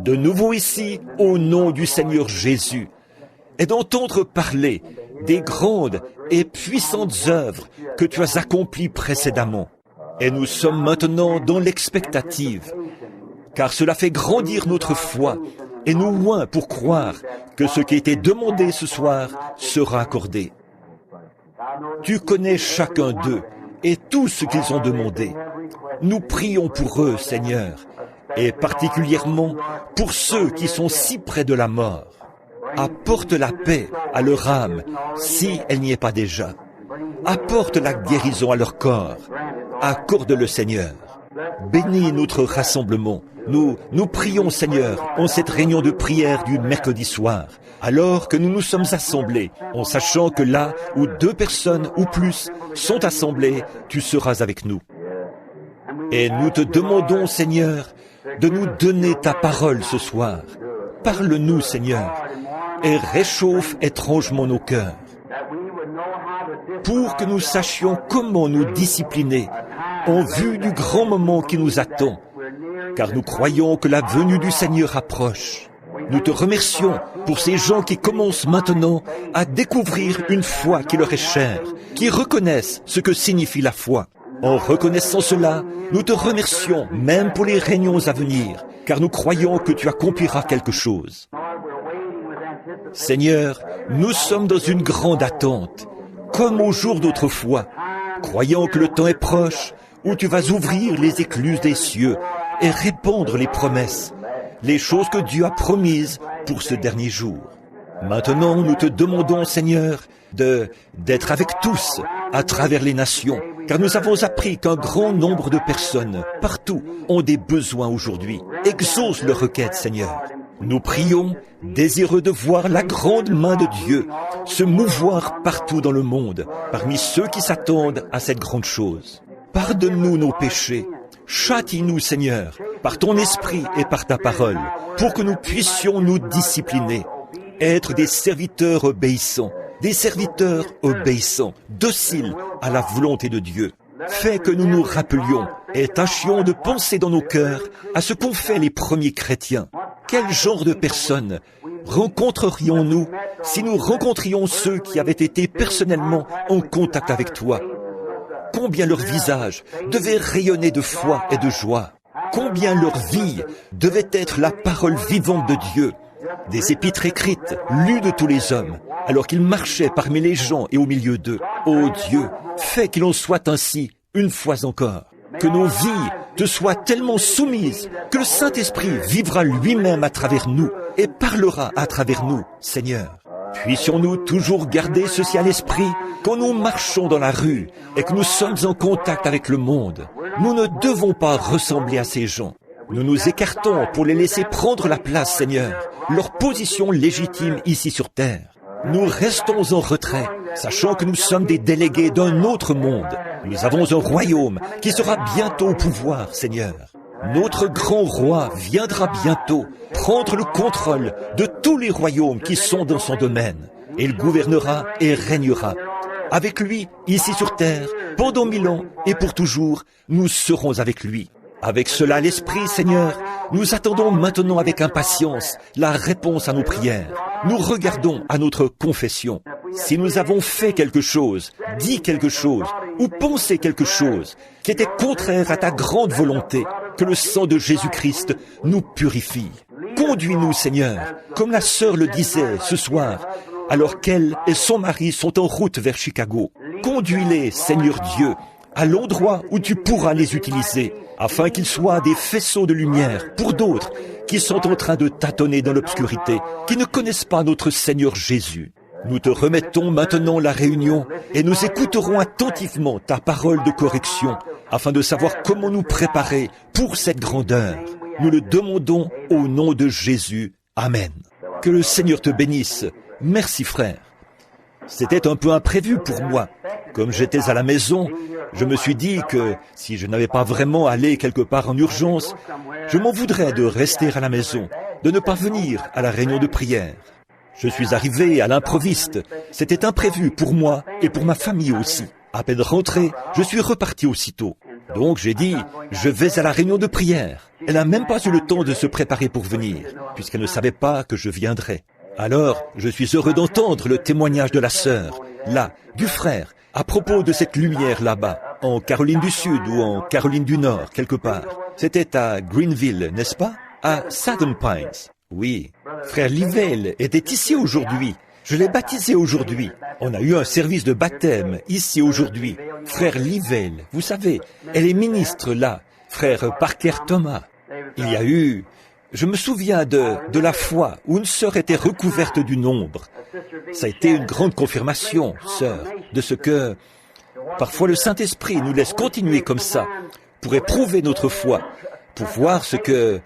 de nouveau ici au nom du Seigneur Jésus et d'entendre parler des grandes et puissantes œuvres que tu as accomplies précédemment. Et nous sommes maintenant dans l'expectative, car cela fait grandir notre foi et nous loin pour croire que ce qui était demandé ce soir sera accordé. Tu connais chacun d'eux et tout ce qu'ils ont demandé. Nous prions pour eux, Seigneur, et particulièrement pour ceux qui sont si près de la mort. Apporte la paix à leur âme, si elle n'y est pas déjà. Apporte la guérison à leur corps. Accorde-le, Seigneur. Bénis notre rassemblement. Nous prions, Seigneur, en cette réunion de prière du mercredi soir, alors que nous nous sommes assemblés, en sachant que là où 2 personnes ou plus sont assemblées, tu seras avec nous. Et nous te demandons, Seigneur, de nous donner ta parole ce soir. Parle-nous, Seigneur, et réchauffe étrangement nos cœurs, pour que nous sachions comment nous discipliner en vue du grand moment qui nous attend, car nous croyons que la venue du Seigneur approche. Nous te remercions pour ces gens qui commencent maintenant à découvrir une foi qui leur est chère, qui reconnaissent ce que signifie la foi. En reconnaissant cela, nous te remercions même pour les réunions à venir, car nous croyons que tu accompliras quelque chose. Seigneur, nous sommes dans une grande attente, comme au jour d'autrefois, croyant que le temps est proche, où tu vas ouvrir les écluses des cieux et répandre les promesses, les choses que Dieu a promises pour ce dernier jour. Maintenant, nous te demandons, Seigneur, d'être avec tous à travers les nations, car nous avons appris qu'un grand nombre de personnes, partout, ont des besoins aujourd'hui. Exauce leurs requêtes, Seigneur. Nous prions, désireux de voir la grande main de Dieu se mouvoir partout dans le monde, parmi ceux qui s'attendent à cette grande chose. Pardonne-nous nos péchés. Châtie-nous, Seigneur, par ton esprit et par ta parole, pour que nous puissions nous discipliner, être des serviteurs obéissants, dociles à la volonté de Dieu. Fais que nous nous rappelions et tâchions de penser dans nos cœurs à ce qu'ont fait les premiers chrétiens. Quel genre de personnes rencontrerions-nous si nous rencontrions ceux qui avaient été personnellement en contact avec toi? Combien leur visage devait rayonner de foi et de joie. Combien leur vie devait être la parole vivante de Dieu. Des épîtres écrites, lues de tous les hommes, alors qu'ils marchaient parmi les gens et au milieu d'eux. Ô Dieu, fais qu'il en soit ainsi, une fois encore. Que nos vies te soient tellement soumises que le Saint-Esprit vivra lui-même à travers nous et parlera à travers nous, Seigneur. Puissions-nous toujours garder ceci à l'esprit quand nous marchons dans la rue et que nous sommes en contact avec le monde. Nous ne devons pas ressembler à ces gens. Nous nous écartons pour les laisser prendre la place, Seigneur, leur position légitime ici sur terre. Nous restons en retrait, sachant que nous sommes des délégués d'un autre monde. Nous avons un royaume qui sera bientôt au pouvoir, Seigneur. Notre grand roi viendra bientôt prendre le contrôle de tous les royaumes qui sont dans son domaine. Il gouvernera et régnera. Avec lui, ici sur terre, pendant 1000 ans et pour toujours, nous serons avec lui. Avec cela à l'esprit, Seigneur, nous attendons maintenant avec impatience la réponse à nos prières. Nous regardons à notre confession. Si nous avons fait quelque chose, dit quelque chose ou pensé quelque chose qui était contraire à ta grande volonté, que le sang de Jésus-Christ nous purifie. Conduis-nous, Seigneur, comme la sœur le disait ce soir, alors qu'elle et son mari sont en route vers Chicago. Conduis-les, Seigneur Dieu, à l'endroit où tu pourras les utiliser, afin qu'ils soient des faisceaux de lumière pour d'autres qui sont en train de tâtonner dans l'obscurité, qui ne connaissent pas notre Seigneur Jésus. Nous te remettons maintenant la réunion et nous écouterons attentivement ta parole de correction afin de savoir comment nous préparer pour cette grande heure. Nous le demandons au nom de Jésus. Amen. Que le Seigneur te bénisse. Merci frère. C'était un peu imprévu pour moi. Comme j'étais à la maison, je me suis dit que si je n'avais pas vraiment allé quelque part en urgence, je m'en voudrais de rester à la maison, de ne pas venir à la réunion de prière. Je suis arrivé à l'improviste. C'était imprévu pour moi et pour ma famille aussi. À peine rentré, je suis reparti aussitôt. Donc j'ai dit, je vais à la réunion de prière. Elle n'a même pas eu le temps de se préparer pour venir, puisqu'elle ne savait pas que je viendrais. Alors, je suis heureux d'entendre le témoignage de la sœur, là, du frère, à propos de cette lumière là-bas, en Caroline du Sud ou en Caroline du Nord, quelque part. C'était à Greenville, n'est-ce pas? À Southern Pines. Oui. Frère Livelle était ici aujourd'hui. Je l'ai baptisé aujourd'hui. On a eu un service de baptême ici aujourd'hui. Frère Livelle, vous savez, elle est ministre là. Frère Parker Thomas. Il y a eu... Je me souviens de la fois où une sœur était recouverte du nombre. Ça a été une grande confirmation, sœur, de ce que... Parfois le Saint-Esprit nous laisse continuer comme ça pour éprouver notre foi, pour voir ce que...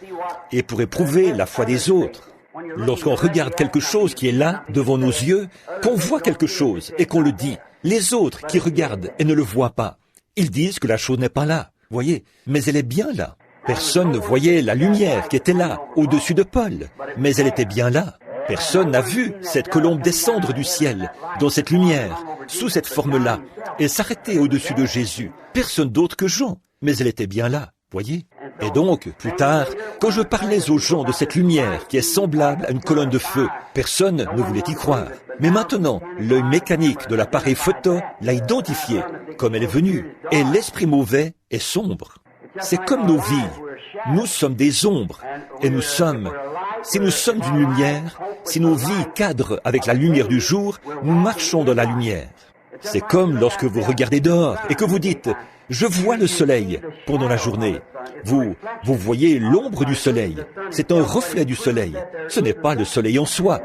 et pour éprouver la foi des autres. Lorsqu'on regarde quelque chose qui est là, devant nos yeux, qu'on voit quelque chose et qu'on le dit, les autres qui regardent et ne le voient pas, ils disent que la chose n'est pas là, voyez, mais elle est bien là. Personne ne voyait la lumière qui était là, au-dessus de Paul, mais elle était bien là. Personne n'a vu cette colombe descendre du ciel, dans cette lumière, sous cette forme-là, et s'arrêter au-dessus de Jésus. Personne d'autre que Jean, mais elle était bien là, voyez. Et donc, plus tard, quand je parlais aux gens de cette lumière qui est semblable à une colonne de feu, personne ne voulait y croire. Mais maintenant, l'œil mécanique de l'appareil photo l'a identifiée, comme elle est venue, et l'esprit mauvais est sombre. C'est comme nos vies. Nous sommes des ombres, et si nous sommes d'une lumière, si nos vies cadrent avec la lumière du jour, nous marchons dans la lumière. C'est comme lorsque vous regardez dehors et que vous dites « Je vois le soleil » pendant la journée. Vous voyez l'ombre du soleil. C'est un reflet du soleil. Ce n'est pas le soleil en soi,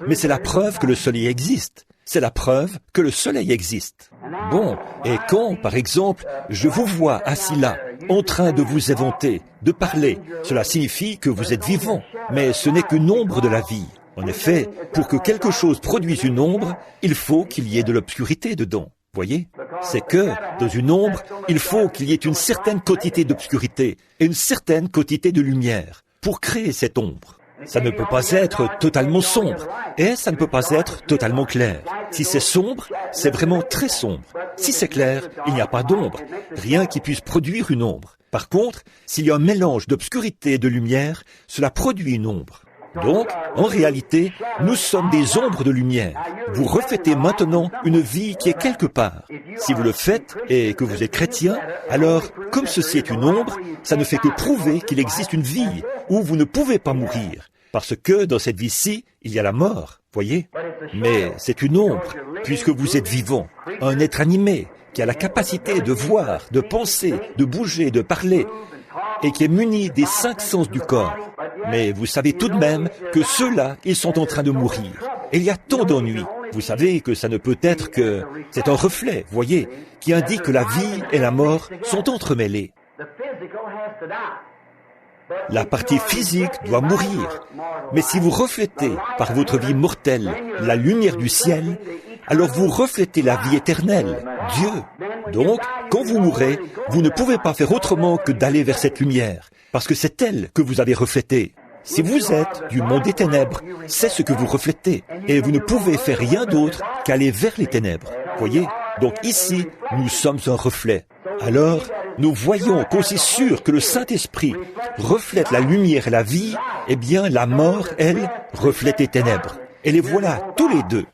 mais c'est la preuve que le soleil existe. C'est la preuve que le soleil existe. Bon, et quand, par exemple, je vous vois assis là, en train de vous éventer, de parler, cela signifie que vous êtes vivant, mais ce n'est qu'une ombre de la vie. En effet, pour que quelque chose produise une ombre, il faut qu'il y ait de l'obscurité dedans. Voyez? C'est que, dans une ombre, il faut qu'il y ait une certaine quantité d'obscurité et une certaine quantité de lumière pour créer cette ombre. Ça ne peut pas être totalement sombre et ça ne peut pas être totalement clair. Si c'est sombre, c'est vraiment très sombre. Si c'est clair, il n'y a pas d'ombre, rien qui puisse produire une ombre. Par contre, s'il y a un mélange d'obscurité et de lumière, cela produit une ombre. Donc, en réalité, nous sommes des ombres de lumière. Vous reflétez maintenant une vie qui est quelque part. Si vous le faites et que vous êtes chrétien, alors, comme ceci est une ombre, ça ne fait que prouver qu'il existe une vie où vous ne pouvez pas mourir. Parce que dans cette vie-ci, il y a la mort, voyez? Mais c'est une ombre, puisque vous êtes vivant, un être animé, qui a la capacité de voir, de penser, de bouger, de parler, et qui est muni des 5 sens du corps. Mais vous savez tout de même que ceux-là, ils sont en train de mourir. Et il y a tant d'ennuis. Vous savez que ça ne peut être que... C'est un reflet, voyez, qui indique que la vie et la mort sont entremêlées. La partie physique doit mourir. Mais si vous reflétez par votre vie mortelle la lumière du ciel, alors vous reflétez la vie éternelle, Dieu. Donc, quand vous mourrez, vous ne pouvez pas faire autrement que d'aller vers cette lumière, parce que c'est elle que vous avez reflétée. Si vous êtes du monde des ténèbres, c'est ce que vous reflétez, et vous ne pouvez faire rien d'autre qu'aller vers les ténèbres. Voyez? Donc ici, nous sommes un reflet. Alors, nous voyons qu'aussi sûr que le Saint-Esprit reflète la lumière et la vie, eh bien la mort, elle, reflète les ténèbres. Et les voilà tous les deux.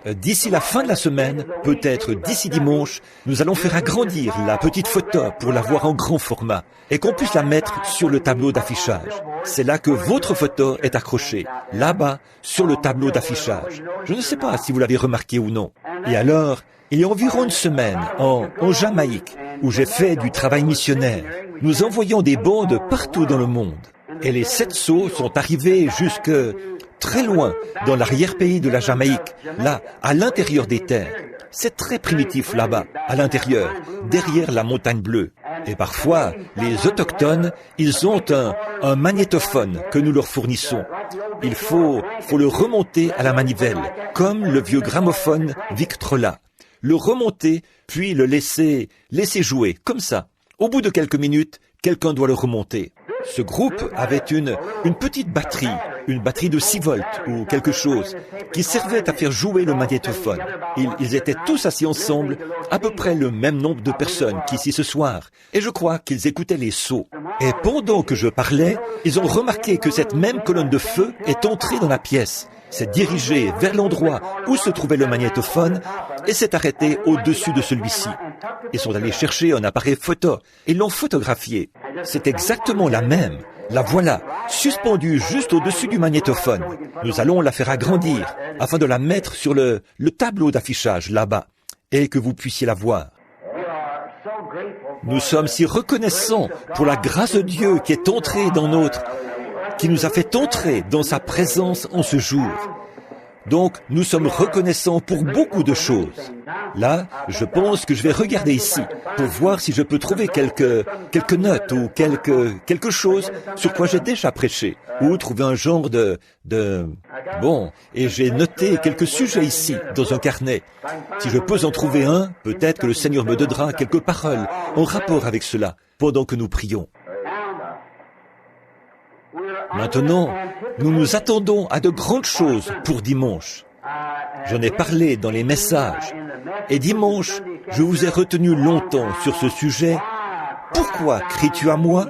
D'ici la fin de la semaine, peut-être d'ici dimanche, nous allons faire agrandir la petite photo pour la voir en grand format et qu'on puisse la mettre sur le tableau d'affichage. C'est là que votre photo est accrochée, là-bas, sur le tableau d'affichage. Je ne sais pas si vous l'avez remarqué ou non. Et alors, il y a environ une semaine, en Jamaïque, où j'ai fait du travail missionnaire, nous envoyons des bandes partout dans le monde. Et les 7 sceaux sont arrivés jusque très loin dans l'arrière-pays de la Jamaïque, là, à l'intérieur des terres. C'est très primitif là-bas, à l'intérieur, derrière la montagne bleue. Et parfois, les autochtones, ils ont un magnétophone que nous leur fournissons. Il faut le remonter à la manivelle, comme le vieux gramophone Victrola. Le remonter, puis le laisser jouer, comme ça. Au bout de quelques minutes, quelqu'un doit le remonter. Ce groupe avait une petite batterie, une batterie de 6 volts ou quelque chose, qui servait à faire jouer le magnétophone. Ils étaient tous assis ensemble, à peu près le même nombre de personnes qu'ici ce soir, et je crois qu'ils écoutaient les sauts. Et pendant que je parlais, ils ont remarqué que cette même colonne de feu est entrée dans la pièce, s'est dirigée vers l'endroit où se trouvait le magnétophone et s'est arrêtée au-dessus de celui-ci. Ils sont allés chercher un appareil photo et l'ont photographié. C'est exactement la même. La voilà, suspendue juste au-dessus du magnétophone. Nous allons la faire agrandir afin de la mettre sur le tableau d'affichage là-bas et que vous puissiez la voir. Nous sommes si reconnaissants pour la grâce de Dieu qui est entrée dans qui nous a fait entrer dans sa présence en ce jour. Donc, nous sommes reconnaissants pour beaucoup de choses. Là, je pense que je vais regarder ici pour voir si je peux trouver quelques notes ou quelque chose sur quoi j'ai déjà prêché ou trouver un genre Bon, et j'ai noté quelques sujets ici dans un carnet. Si je peux en trouver un, peut-être que le Seigneur me donnera quelques paroles en rapport avec cela pendant que nous prions. Maintenant, nous nous attendons à de grandes choses pour dimanche. J'en ai parlé dans les messages. Et dimanche, je vous ai retenu longtemps sur ce sujet. Pourquoi cries-tu à moi?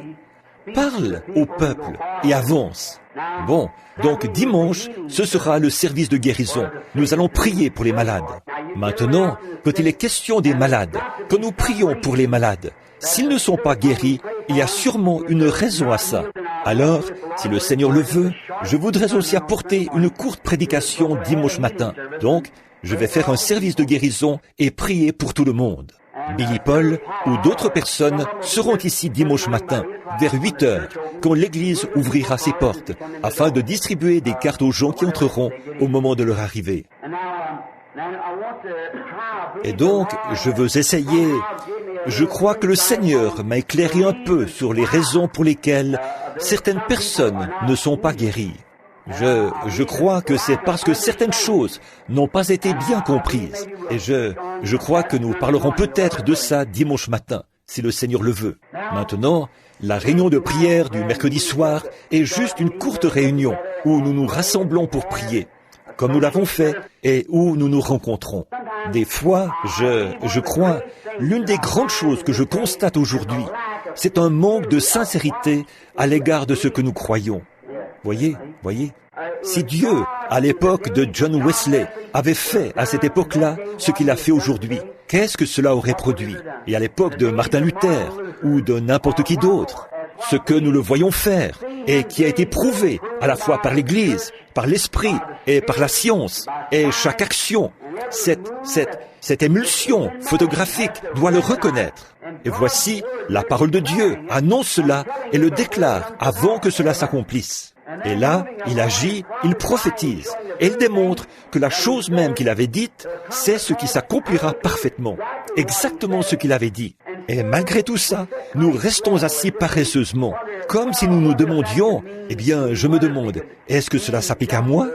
Parle au peuple et avance. Bon, donc dimanche, ce sera le service de guérison. Nous allons prier pour les malades. Maintenant, quand il est question des malades, quand nous prions pour les malades, s'ils ne sont pas guéris, il y a sûrement une raison à ça. Alors, si le Seigneur le veut, je voudrais aussi apporter une courte prédication dimanche matin. Donc, je vais faire un service de guérison et prier pour tout le monde. Billy Paul ou d'autres personnes seront ici dimanche matin, vers 8 heures, quand l'église ouvrira ses portes, afin de distribuer des cartes aux gens qui entreront au moment de leur arrivée. Et donc, je veux essayer. Je crois que le Seigneur m'a éclairé un peu sur les raisons pour lesquelles certaines personnes ne sont pas guéries. Je crois que c'est parce que certaines choses n'ont pas été bien comprises. Et je crois que nous parlerons peut-être de ça dimanche matin, si le Seigneur le veut. Maintenant, la réunion de prière du mercredi soir est juste une courte réunion où nous nous rassemblons pour prier, comme nous l'avons fait et où nous nous rencontrons. Des fois, je crois, l'une des grandes choses que je constate aujourd'hui, c'est un manque de sincérité à l'égard de ce que nous croyons. Voyez. Si Dieu, à l'époque de John Wesley, avait fait à cette époque-là ce qu'il a fait aujourd'hui, qu'est-ce que cela aurait produit? Et à l'époque de Martin Luther, ou de n'importe qui d'autre, ce que nous le voyons faire, et qui a été prouvé à la fois par l'Église, par l'Esprit, et par la science, et chaque action, cette émulsion photographique doit le reconnaître. Et voici, la parole de Dieu annonce cela et le déclare avant que cela s'accomplisse. Et là, il agit, il prophétise, et il démontre que la chose même qu'il avait dite, c'est ce qui s'accomplira parfaitement, exactement ce qu'il avait dit. Et malgré tout ça, nous restons assis paresseusement, comme si nous nous demandions, eh bien, je me demande, est-ce que cela s'applique à moi?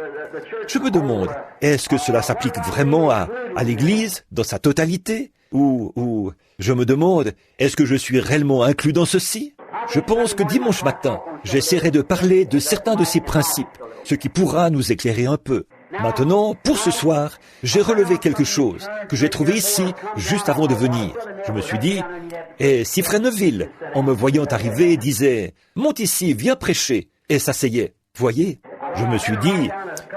Je me demande, est-ce que cela s'applique vraiment à l'Église, dans sa totalité? Ou je me demande, est-ce que je suis réellement inclus dans ceci? Je pense que dimanche matin, j'essaierai de parler de certains de ces principes, ce qui pourra nous éclairer un peu. Maintenant, pour ce soir, j'ai relevé quelque chose que j'ai trouvé ici juste avant de venir. Je me suis dit, et si Frère Neville, en me voyant arriver, disait « Monte ici, viens prêcher » et s'asseyait. Voyez, je me suis dit,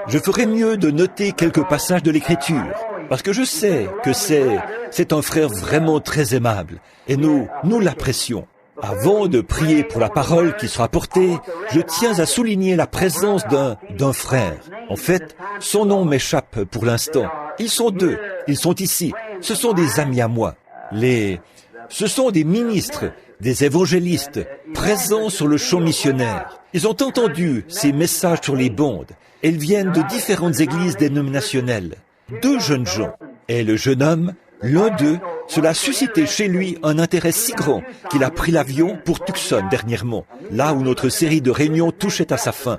je ferais mieux de noter quelques passages de l'Écriture, parce que je sais que c'est un frère vraiment très aimable, et nous l'apprécions. Avant de prier pour la parole qui sera portée, je tiens à souligner la présence d'un frère. En fait, son nom m'échappe pour l'instant. Ils sont 2, ils sont ici. Ce sont des amis à moi. Ce sont des ministres, des évangélistes, présents sur le champ missionnaire. Ils ont entendu ces messages sur les bandes. Ils viennent de différentes églises dénominationnelles. 2 jeunes gens. Et le jeune homme, l'un d'eux, cela a suscité chez lui un intérêt si grand qu'il a pris l'avion pour Tucson dernièrement, là où notre série de réunions touchait à sa fin.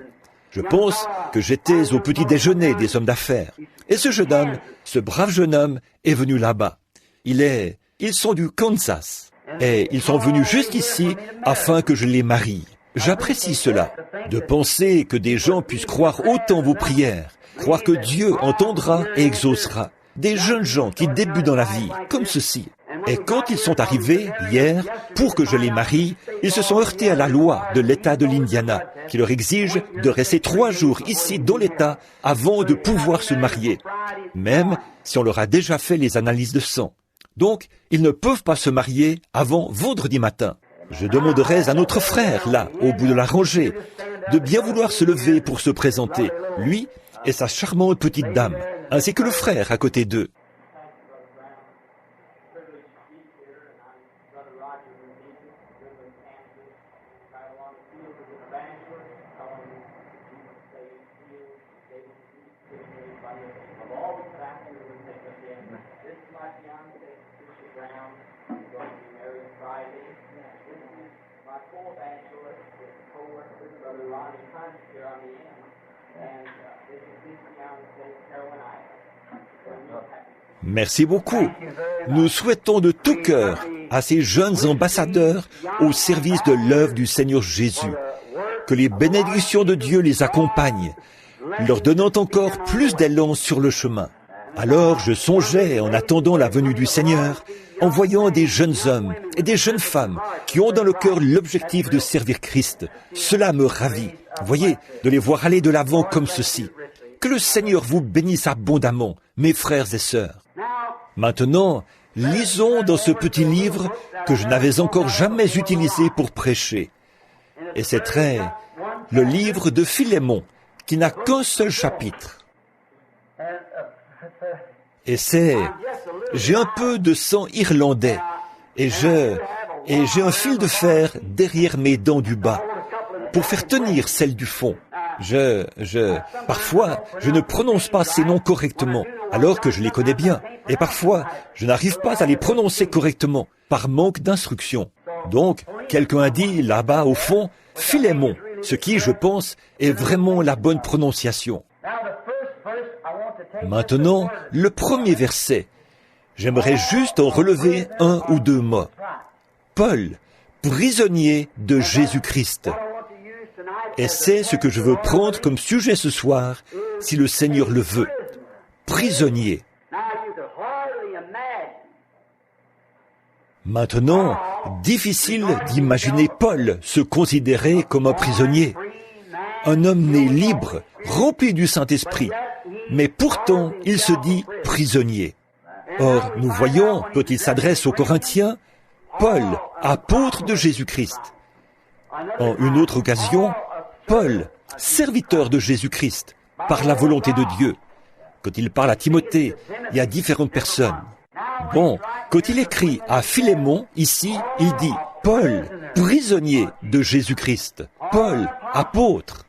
Je pense que j'étais au petit déjeuner des hommes d'affaires. Et ce jeune homme, ce brave jeune homme, est venu là-bas. Ils sont du Kansas. Et ils sont venus jusqu'ici afin que je les marie. J'apprécie cela, de penser que des gens puissent croire autant vos prières, croire que Dieu entendra et exaucera. Des jeunes gens qui débutent dans la vie, comme ceci. Et quand ils sont arrivés, hier, pour que je les marie, ils se sont heurtés à la loi de l'État de l'Indiana, qui leur exige de rester 3 jours ici dans l'État avant de pouvoir se marier, même si on leur a déjà fait les analyses de sang. Donc, ils ne peuvent pas se marier avant vendredi matin. Je demanderais à notre frère, là, au bout de la rangée, de bien vouloir se lever pour se présenter, lui et sa charmante petite dame, ainsi que le frère à côté d'eux. Merci beaucoup. Nous souhaitons de tout cœur à ces jeunes ambassadeurs au service de l'œuvre du Seigneur Jésus, que les bénédictions de Dieu les accompagnent, leur donnant encore plus d'élan sur le chemin. Alors je songeais, en attendant la venue du Seigneur, en voyant des jeunes hommes et des jeunes femmes qui ont dans le cœur l'objectif de servir Christ. Cela me ravit, voyez, de les voir aller de l'avant comme ceci. Que le Seigneur vous bénisse abondamment, mes frères et sœurs. Maintenant, lisons dans ce petit livre que je n'avais encore jamais utilisé pour prêcher. Et c'est très le livre de Philémon, qui n'a qu'un seul chapitre. Et j'ai un peu de sang irlandais, et j'ai un fil de fer derrière mes dents du bas, pour faire tenir celle du fond. Parfois, je ne prononce pas ces noms correctement, alors que je les connais bien. Et parfois, je n'arrive pas à les prononcer correctement, par manque d'instruction. Donc, quelqu'un a dit, là-bas au fond, Philémon, ce qui, je pense, est vraiment la bonne prononciation. Maintenant, le premier verset. J'aimerais juste en relever 1 ou 2 mots. Paul, prisonnier de Jésus-Christ. Et c'est ce que je veux prendre comme sujet ce soir, si le Seigneur le veut. Prisonnier. Maintenant, difficile d'imaginer Paul se considérer comme un prisonnier. Un homme né libre, rempli du Saint-Esprit. Mais pourtant, il se dit prisonnier. Or, nous voyons, quand il s'adresse aux Corinthiens, Paul, apôtre de Jésus-Christ. En une autre occasion, Paul, serviteur de Jésus-Christ, par la volonté de Dieu. Quand il parle à Timothée et à différentes personnes. Bon, quand il écrit à Philémon, ici, il dit Paul, prisonnier de Jésus-Christ. Paul, apôtre.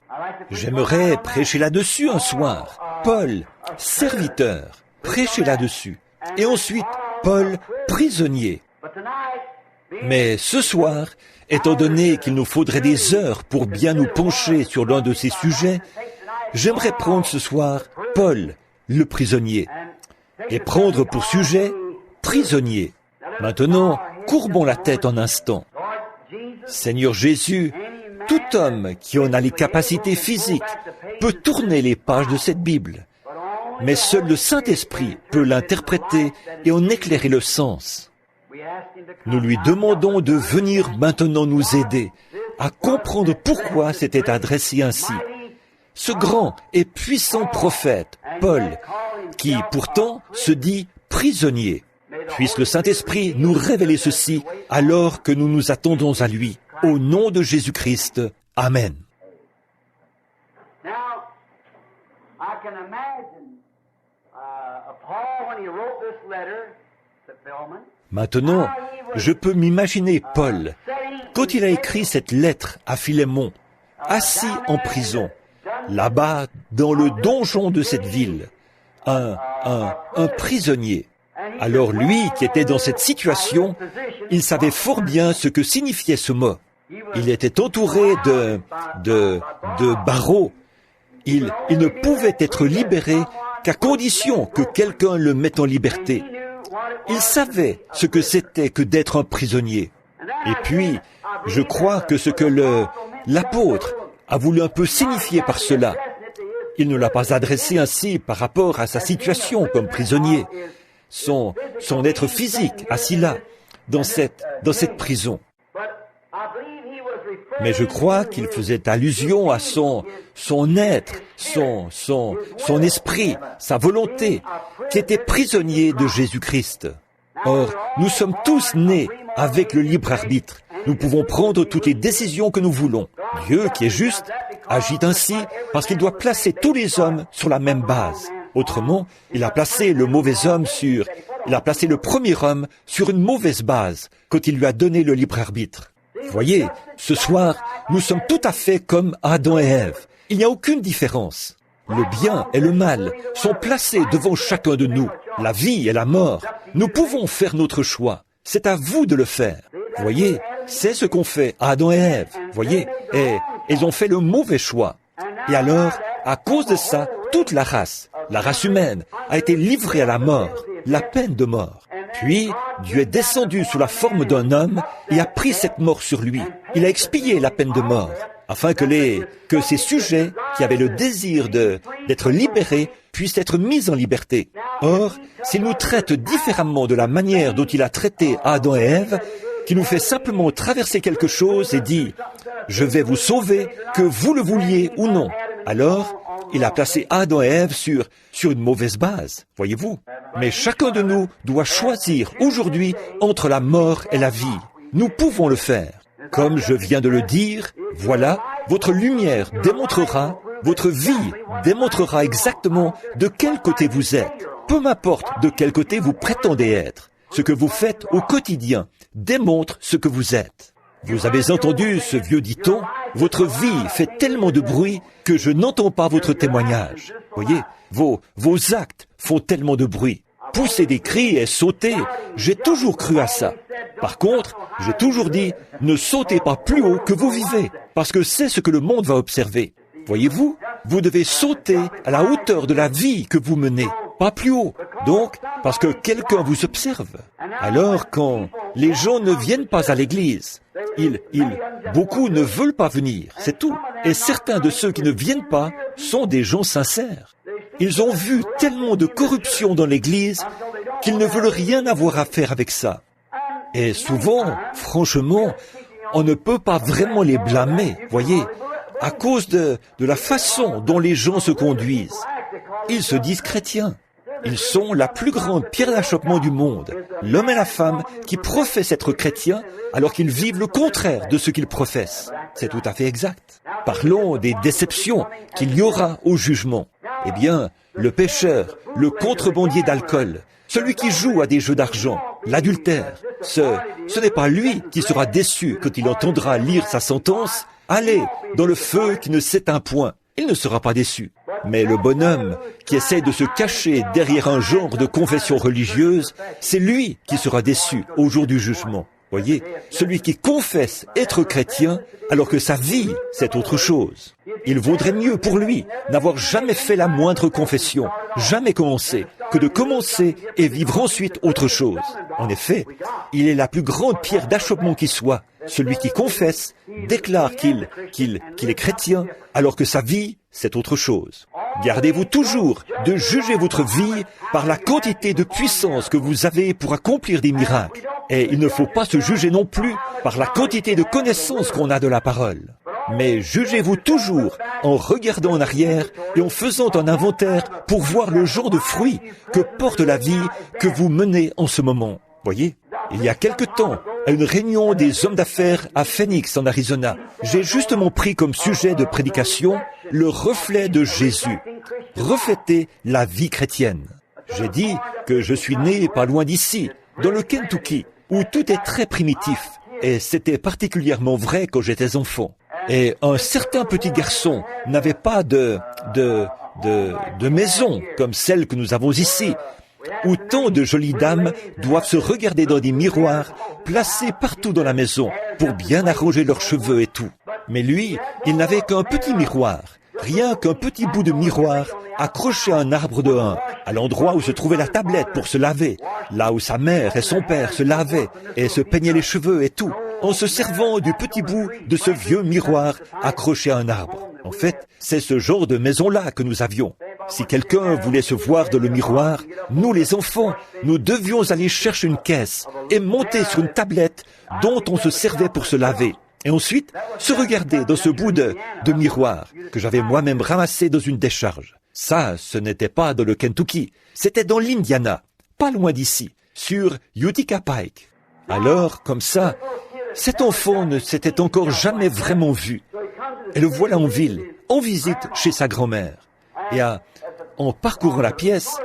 J'aimerais prêcher là-dessus un soir. Paul, serviteur, prêcher là-dessus. Et ensuite, Paul, prisonnier. Mais ce soir, étant donné qu'il nous faudrait des heures pour bien nous pencher sur l'un de ces sujets, j'aimerais prendre ce soir Paul, le prisonnier, et prendre pour sujet prisonnier. Maintenant, courbons la tête un instant. Seigneur Jésus, tout homme qui en a les capacités physiques peut tourner les pages de cette Bible, mais seul le Saint-Esprit peut l'interpréter et en éclairer le sens. Nous lui demandons de venir maintenant nous aider à comprendre pourquoi c'était adressé ainsi. Ce grand et puissant prophète, Paul, qui pourtant se dit prisonnier. Puisse le Saint-Esprit nous révéler ceci alors que nous nous attendons à lui. Au nom de Jésus-Christ. Amen. Maintenant, je peux m'imaginer Paul, quand il a écrit cette lettre à Philémon, assis en prison, là-bas dans le donjon de cette ville, un prisonnier. Alors lui, qui était dans cette situation, il savait fort bien ce que signifiait ce mot. Il était entouré de barreaux. Il ne pouvait être libéré qu'à condition que quelqu'un le mette en liberté. Il savait ce que c'était que d'être un prisonnier. Et puis, je crois que ce que l'apôtre a voulu un peu signifier par cela, il ne l'a pas adressé ainsi par rapport à sa situation comme prisonnier, son être physique assis là, dans cette prison. Mais je crois qu'il faisait allusion à son être, son esprit, sa volonté, qui était prisonnier de Jésus-Christ. Or, nous sommes tous nés avec le libre arbitre. Nous pouvons prendre toutes les décisions que nous voulons. Dieu, qui est juste, agit ainsi parce qu'il doit placer tous les hommes sur la même base. Autrement, il a placé le premier homme sur une mauvaise base quand il lui a donné le libre arbitre. Voyez, ce soir, nous sommes tout à fait comme Adam et Ève. Il n'y a aucune différence. Le bien et le mal sont placés devant chacun de nous. La vie et la mort. Nous pouvons faire notre choix. C'est à vous de le faire. Voyez, c'est ce qu'ont fait Adam et Ève. Voyez, et ils ont fait le mauvais choix. Et alors, à cause de ça, toute la race humaine, a été livrée à la mort, la peine de mort. Puis, Dieu est descendu sous la forme d'un homme et a pris cette mort sur lui. Il a expié la peine de mort, afin que ces sujets qui avaient le désir d'être libérés puissent être mis en liberté. Or, s'il nous traite différemment de la manière dont il a traité Adam et Ève, qui nous fait simplement traverser quelque chose et dit « Je vais vous sauver, que vous le vouliez ou non », alors, il a placé Adam et Ève sur une mauvaise base, voyez-vous. Mais chacun de nous doit choisir aujourd'hui entre la mort et la vie. Nous pouvons le faire. Comme je viens de le dire, voilà, votre lumière démontrera, votre vie démontrera exactement de quel côté vous êtes. Peu m'importe de quel côté vous prétendez être. Ce que vous faites au quotidien démontre ce que vous êtes. Vous avez entendu ce vieux dicton, votre vie fait tellement de bruit que je n'entends pas votre témoignage. Voyez, vos actes font tellement de bruit. Pousser des cris et sauter, j'ai toujours cru à ça. Par contre, j'ai toujours dit, ne sautez pas plus haut que vous vivez, parce que c'est ce que le monde va observer. Voyez-vous, vous devez sauter à la hauteur de la vie que vous menez, pas plus haut. Donc, parce que quelqu'un vous observe. Alors, quand les gens ne viennent pas à l'église, beaucoup ne veulent pas venir, c'est tout. Et certains de ceux qui ne viennent pas sont des gens sincères. Ils ont vu tellement de corruption dans l'église qu'ils ne veulent rien avoir à faire avec ça. Et souvent, franchement, on ne peut pas vraiment les blâmer, voyez, à cause de la façon dont les gens se conduisent. Ils se disent chrétiens. Ils sont la plus grande pierre d'achoppement du monde. L'homme et la femme qui professent être chrétiens alors qu'ils vivent le contraire de ce qu'ils professent. C'est tout à fait exact. Parlons des déceptions qu'il y aura au jugement. Eh bien, le pécheur, le contrebandier d'alcool, celui qui joue à des jeux d'argent, l'adultère, ce n'est pas lui qui sera déçu quand il entendra lire sa sentence. Allez dans le feu qui ne s'éteint point. Il ne sera pas déçu. Mais le bonhomme qui essaie de se cacher derrière un genre de confession religieuse, c'est lui qui sera déçu au jour du jugement. Voyez, celui qui confesse être chrétien alors que sa vie, c'est autre chose. Il vaudrait mieux pour lui n'avoir jamais fait la moindre confession, jamais commencé, que de commencer et vivre ensuite autre chose. En effet, il est la plus grande pierre d'achoppement qui soit. Celui qui confesse déclare qu'il est chrétien alors que sa vie, c'est autre chose. Gardez-vous toujours de juger votre vie par la quantité de puissance que vous avez pour accomplir des miracles. Et il ne faut pas se juger non plus par la quantité de connaissances qu'on a de la parole. Mais jugez-vous toujours en regardant en arrière et en faisant un inventaire pour voir le genre de fruits que porte la vie que vous menez en ce moment. Voyez, il y a quelque temps, à une réunion des hommes d'affaires à Phoenix, en Arizona, j'ai justement pris comme sujet de prédication le reflet de Jésus, refléter la vie chrétienne. J'ai dit que je suis né pas loin d'ici, dans le Kentucky, où tout est très primitif, et c'était particulièrement vrai quand j'étais enfant. Et un certain petit garçon n'avait pas de maison comme celle que nous avons ici, où tant de jolies dames doivent se regarder dans des miroirs placés partout dans la maison pour bien arranger leurs cheveux et tout. Mais lui, il n'avait qu'un petit miroir, rien qu'un petit bout de miroir accroché à un arbre de hun, à l'endroit où se trouvait la tablette pour se laver, là où sa mère et son père se lavaient et se peignaient les cheveux et tout, en se servant du petit bout de ce vieux miroir accroché à un arbre. En fait, c'est ce genre de maison-là que nous avions. Si quelqu'un voulait se voir dans le miroir, nous les enfants, nous devions aller chercher une caisse et monter sur une tablette dont on se servait pour se laver. Et ensuite, se regarder dans ce bout de miroir que j'avais moi-même ramassé dans une décharge. Ça, ce n'était pas dans le Kentucky, c'était dans l'Indiana, pas loin d'ici, sur Utica Pike. Alors, comme ça, cet enfant ne s'était encore jamais vraiment vu. Et le voilà en ville, en visite chez sa grand-mère. Et en parcourant la pièce,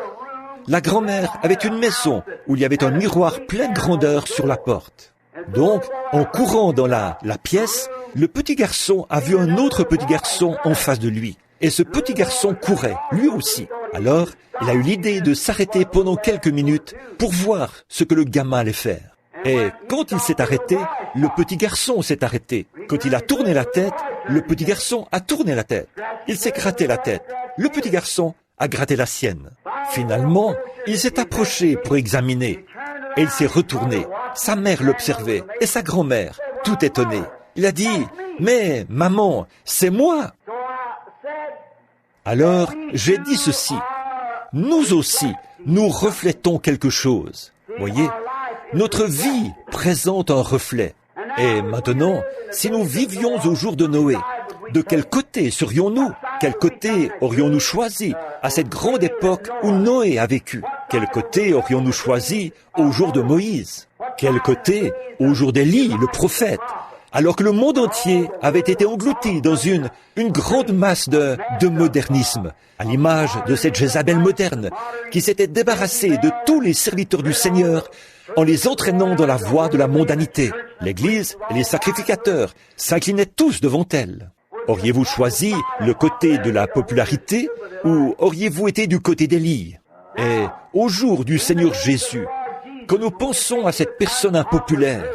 la grand-mère avait une maison où il y avait un miroir plein de grandeur sur la porte. Donc, en courant dans la pièce, le petit garçon a vu un autre petit garçon en face de lui. Et ce petit garçon courait, lui aussi. Alors, il a eu l'idée de s'arrêter pendant quelques minutes pour voir ce que le gamin allait faire. Et quand il s'est arrêté, le petit garçon s'est arrêté. Quand il a tourné la tête, le petit garçon a tourné la tête. Il s'est gratté la tête. Le petit garçon a gratté la sienne. Finalement, il s'est approché pour examiner. Et il s'est retourné. Sa mère l'observait et sa grand-mère, tout étonnée. Il a dit « Mais, maman, c'est moi !» Alors, j'ai dit ceci. Nous aussi, nous reflétons quelque chose. Voyez, notre vie présente un reflet. Et maintenant, si nous vivions au jour de Noé, de quel côté serions-nous? Quel côté aurions-nous choisi à cette grande époque où Noé a vécu? Quel côté aurions-nous choisi au jour de Moïse? Quel côté au jour d'Élie, le prophète? Alors que le monde entier avait été englouti dans une grande masse de modernisme, à l'image de cette Jézabel moderne, qui s'était débarrassée de tous les serviteurs du Seigneur en les entraînant dans la voie de la mondanité. L'Église et les sacrificateurs s'inclinaient tous devant elle. Auriez-vous choisi le côté de la popularité ou auriez-vous été du côté d'Élie? Et au jour du Seigneur Jésus, quand nous pensons à cette personne impopulaire,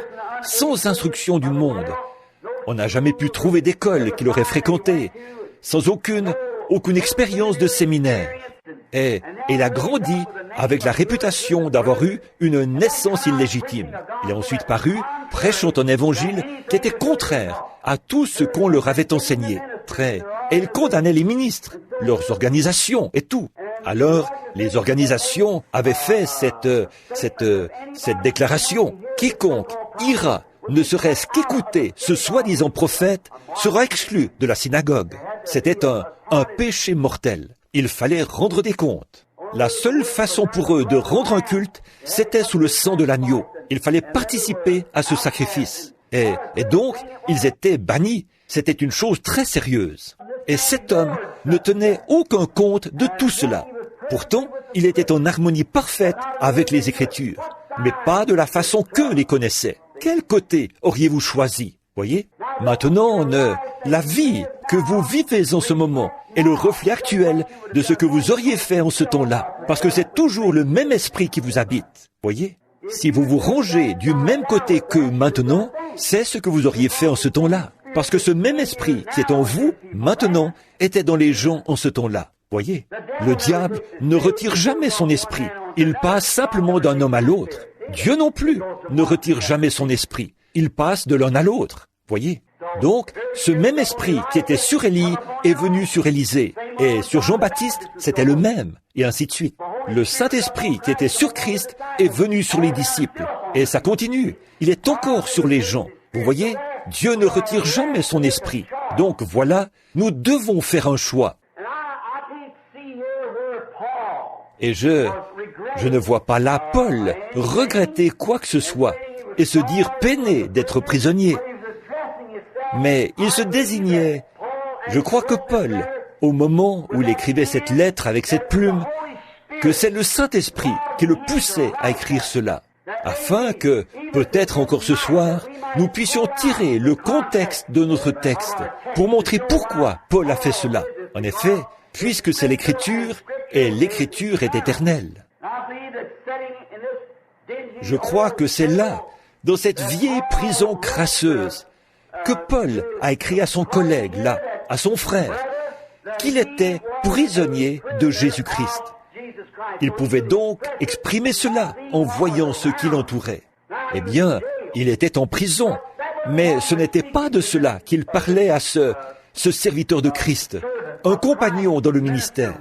sans instruction du monde, on n'a jamais pu trouver d'école qu'il aurait fréquentée, sans aucune expérience de séminaire. Et il a grandi avec la réputation d'avoir eu une naissance illégitime. Il est ensuite paru, prêchant un évangile qui était contraire à tout ce qu'on leur avait enseigné. Et il condamnait les ministres, leurs organisations et tout. Alors, les organisations avaient fait cette déclaration. Quiconque ira, ne serait-ce qu'écouter ce soi-disant prophète, sera exclu de la synagogue. C'était un péché mortel. Il fallait rendre des comptes. La seule façon pour eux de rendre un culte, c'était sous le sang de l'agneau. Il fallait participer à ce sacrifice. Et donc, ils étaient bannis. C'était une chose très sérieuse. Et cet homme ne tenait aucun compte de tout cela. Pourtant, il était en harmonie parfaite avec les Écritures, mais pas de la façon qu'eux les connaissaient. Quel côté auriez-vous choisi? Voyez? Maintenant, la vie que vous vivez en ce moment est le reflet actuel de ce que vous auriez fait en ce temps-là, parce que c'est toujours le même esprit qui vous habite. Voyez? Si vous vous rangez du même côté qu'eux maintenant, c'est ce que vous auriez fait en ce temps-là, parce que ce même esprit qui est en vous maintenant était dans les gens en ce temps-là. Voyez? Le diable ne retire jamais son esprit. Il passe simplement d'un homme à l'autre. Dieu non plus ne retire jamais son esprit. Il passe de l'un à l'autre. Voyez? Donc, ce même esprit qui était sur Élie est venu sur Élisée. Et sur Jean-Baptiste, c'était le même. Et ainsi de suite. Le Saint-Esprit qui était sur Christ est venu sur les disciples. Et ça continue. Il est encore sur les gens. Vous voyez? Dieu ne retire jamais son esprit. Donc voilà, nous devons faire un choix. Et je ne vois pas là Paul regretter quoi que ce soit et se dire peiné d'être prisonnier. Mais il se désignait. Je crois que Paul, au moment où il écrivait cette lettre avec cette plume, que c'est le Saint-Esprit qui le poussait à écrire cela, afin que, peut-être encore ce soir, nous puissions tirer le contexte de notre texte pour montrer pourquoi Paul a fait cela. En effet, puisque c'est l'Écriture, et l'Écriture est éternelle. Je crois que c'est là, dans cette vieille prison crasseuse, que Paul a écrit à son collègue, là, à son frère, qu'il était prisonnier de Jésus-Christ. Il pouvait donc exprimer cela en voyant ce qui l'entourait. Eh bien, il était en prison, mais ce n'était pas de cela qu'il parlait à ce serviteur de Christ, un compagnon dans le ministère.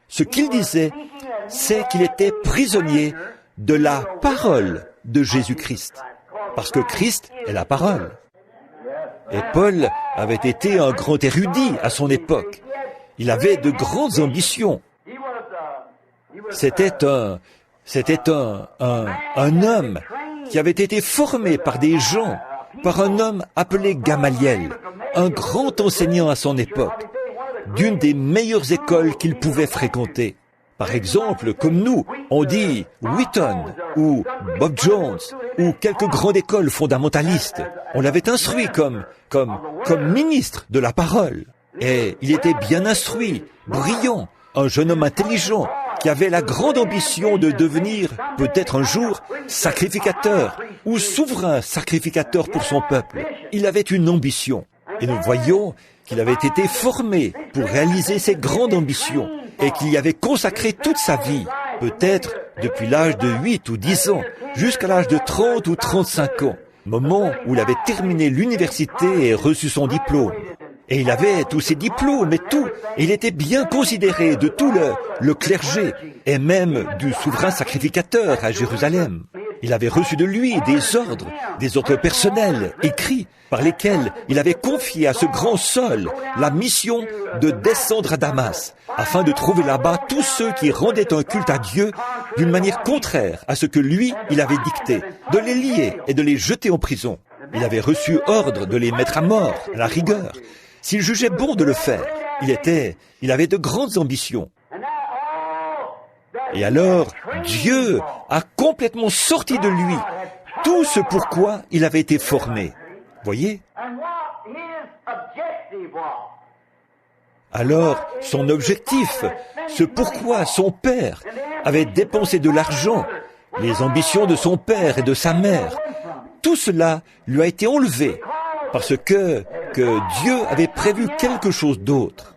Ce qu'il disait, c'est qu'il était prisonnier de la parole de Jésus-Christ, parce que Christ est la parole. Et Paul avait été un grand érudit à son époque. Il avait de grandes ambitions. C'était un homme qui avait été formé par des gens, par un homme appelé Gamaliel, un grand enseignant à son époque, d'une des meilleures écoles qu'il pouvait fréquenter. Par exemple, comme nous, on dit Wheaton ou Bob Jones ou quelques grandes écoles fondamentalistes. On l'avait instruit comme ministre de la parole. Et il était bien instruit, brillant, un jeune homme intelligent qui avait la grande ambition de devenir, peut-être un jour, sacrificateur ou souverain sacrificateur pour son peuple. Il avait une ambition. Et nous voyons qu'il avait été formé pour réaliser ces grandes ambitions et qu'il y avait consacré toute sa vie, peut-être depuis l'âge de 8 ou 10 ans, jusqu'à l'âge de 30 ou 35 ans, moment où il avait terminé l'université et reçu son diplôme. Et il avait tous ses diplômes et tout, et il était bien considéré de tout le clergé, et même du souverain sacrificateur à Jérusalem. Il avait reçu de lui des ordres personnels, écrits, par lesquels il avait confié à ce grand Saul la mission de descendre à Damas, afin de trouver là-bas tous ceux qui rendaient un culte à Dieu d'une manière contraire à ce que lui, il avait dicté, de les lier et de les jeter en prison. Il avait reçu ordre de les mettre à mort, à la rigueur. S'il jugeait bon de le faire, il avait de grandes ambitions. Et alors, Dieu a complètement sorti de lui tout ce pourquoi il avait été formé. Voyez? Alors, son objectif, ce pourquoi son père avait dépensé de l'argent, les ambitions de son père et de sa mère, tout cela lui a été enlevé parce que Dieu avait prévu quelque chose d'autre.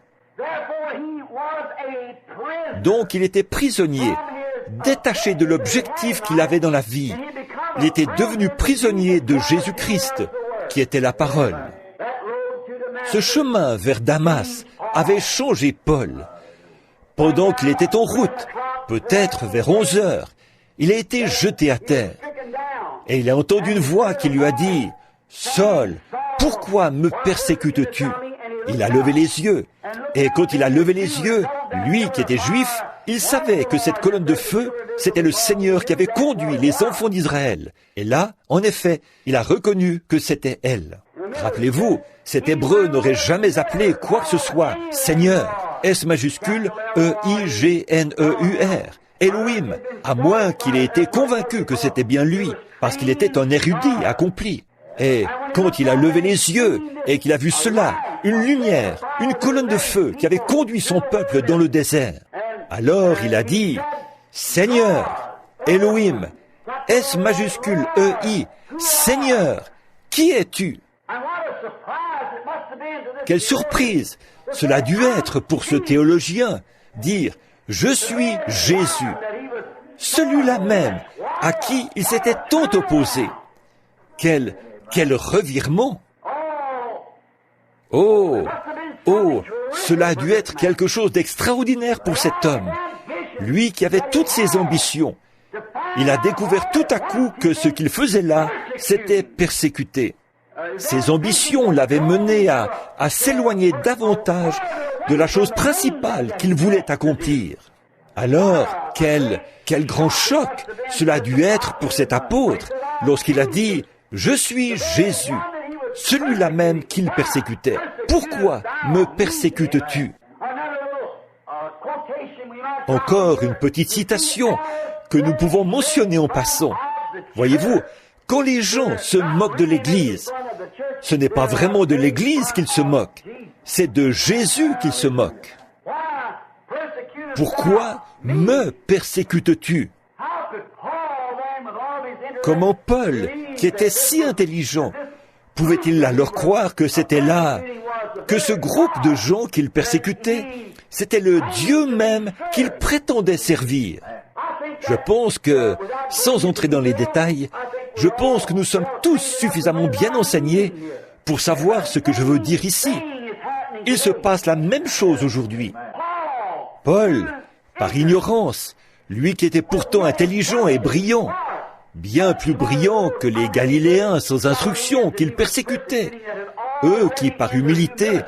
Donc il était prisonnier, détaché de l'objectif qu'il avait dans la vie. Il était devenu prisonnier de Jésus-Christ, qui était la parole. Ce chemin vers Damas avait changé Paul. Pendant qu'il était en route, peut-être vers 11 heures, il a été jeté à terre. Et il a entendu une voix qui lui a dit, « Saul, pourquoi me persécutes-tu » Il a levé les yeux. Et quand il a levé les yeux, lui qui était juif, il savait que cette colonne de feu, c'était le Seigneur qui avait conduit les enfants d'Israël. Et là, en effet, il a reconnu que c'était elle. Rappelez-vous, cet Hébreu n'aurait jamais appelé quoi que ce soit Seigneur, S majuscule, E-I-G-N-E-U-R, Elohim, à moins qu'il ait été convaincu que c'était bien lui, parce qu'il était un érudit accompli. Et quand il a levé les yeux et qu'il a vu cela, une lumière, une colonne de feu qui avait conduit son peuple dans le désert, alors il a dit, « Seigneur, Elohim, S majuscule E-I, Seigneur, qui es-tu » Quelle surprise cela a dû être pour ce théologien, dire « Je suis Jésus », celui-là même à qui il s'était tant opposé. Quel revirement! Oh, cela a dû être quelque chose d'extraordinaire pour cet homme. Lui qui avait toutes ses ambitions, il a découvert tout à coup que ce qu'il faisait là, c'était persécuter. Ses ambitions l'avaient mené à s'éloigner davantage de la chose principale qu'il voulait accomplir. Alors, quel grand choc cela a dû être pour cet apôtre lorsqu'il a dit « Je suis Jésus ». Celui-là même qu'il persécutait. Pourquoi me persécutes-tu? Encore une petite citation que nous pouvons mentionner en passant. Voyez-vous, quand les gens se moquent de l'Église, ce n'est pas vraiment de l'Église qu'ils se moquent, c'est de Jésus qu'ils se moquent. Pourquoi me persécutes-tu? Comment Paul, qui était si intelligent, pouvait-il alors croire que c'était là que ce groupe de gens qu'il persécutait, c'était le Dieu même qu'il prétendait servir. Je pense que, sans entrer dans les détails, je pense que nous sommes tous suffisamment bien enseignés pour savoir ce que je veux dire ici. Il se passe la même chose aujourd'hui. Paul, par ignorance, lui qui était pourtant intelligent et brillant, bien plus brillant que les Galiléens sans instruction qu'il persécutait, eux qui, par humilité,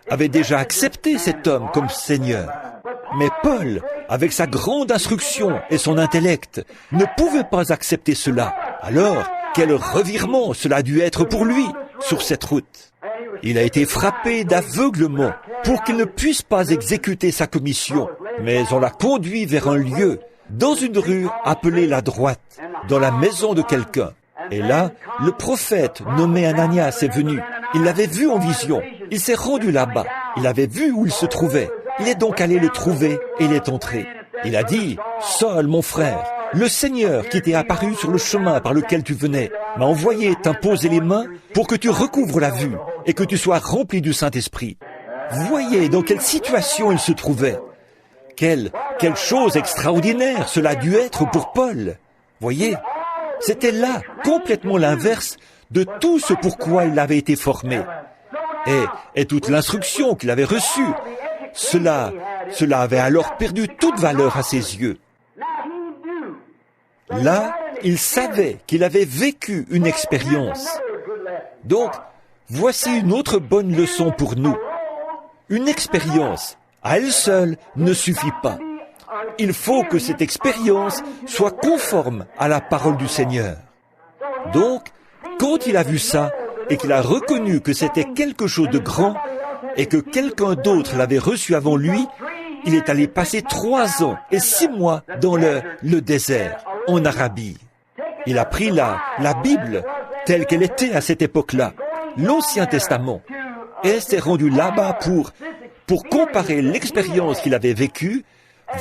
avaient déjà accepté cet homme comme Seigneur. Mais Paul, avec sa grande instruction et son intellect, ne pouvait pas accepter cela. Alors, quel revirement cela a dû être pour lui sur cette route. Il a été frappé d'aveuglement pour qu'il ne puisse pas exécuter sa commission, mais on l'a conduit vers un lieu, dans une rue appelée la droite, dans la maison de quelqu'un. Et là, le prophète nommé Ananias est venu. Il l'avait vu en vision. Il s'est rendu là-bas. Il avait vu où il se trouvait. Il est donc allé le trouver et il est entré. Il a dit, « Saul, mon frère, le Seigneur qui t'est apparu sur le chemin par lequel tu venais m'a envoyé t'imposer les mains pour que tu recouvres la vue et que tu sois rempli du Saint-Esprit. » Voyez dans quelle situation il se trouvait. Quelle chose extraordinaire cela a dû être pour Paul. Voyez, c'était là complètement l'inverse de tout ce pourquoi il avait été formé. Et toute l'instruction qu'il avait reçue, cela avait alors perdu toute valeur à ses yeux. Là, il savait qu'il avait vécu une expérience. Donc, voici une autre bonne leçon pour nous. Une expérience, à elle seule, ne suffit pas. Il faut que cette expérience soit conforme à la parole du Seigneur. Donc, quand il a vu ça, et qu'il a reconnu que c'était quelque chose de grand, et que quelqu'un d'autre l'avait reçu avant lui, il est allé passer 3 ans et 6 mois dans le désert, en Arabie. Il a pris la Bible, telle qu'elle était à cette époque-là, l'Ancien Testament, et s'est rendu là-bas pour comparer l'expérience qu'il avait vécue,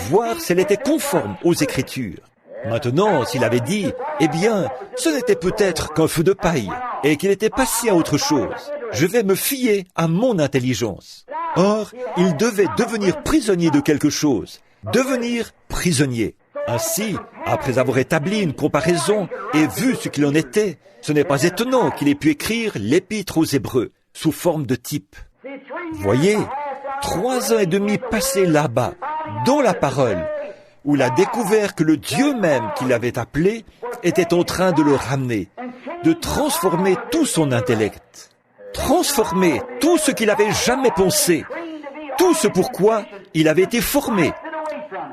voir si elle était conforme aux Écritures. Maintenant, s'il avait dit, eh bien, ce n'était peut-être qu'un feu de paille, et qu'il était passé à autre chose, je vais me fier à mon intelligence. Or, il devait devenir prisonnier de quelque chose, devenir prisonnier. Ainsi, après avoir établi une comparaison et vu ce qu'il en était, ce n'est pas étonnant qu'il ait pu écrire l'Épître aux Hébreux, sous forme de type. Voyez, 3 ans et demi passés là-bas, dans la parole, où il a découvert que le Dieu même qui l'avait appelé était en train de le ramener, de transformer tout son intellect, transformer tout ce qu'il avait jamais pensé, tout ce pourquoi il avait été formé.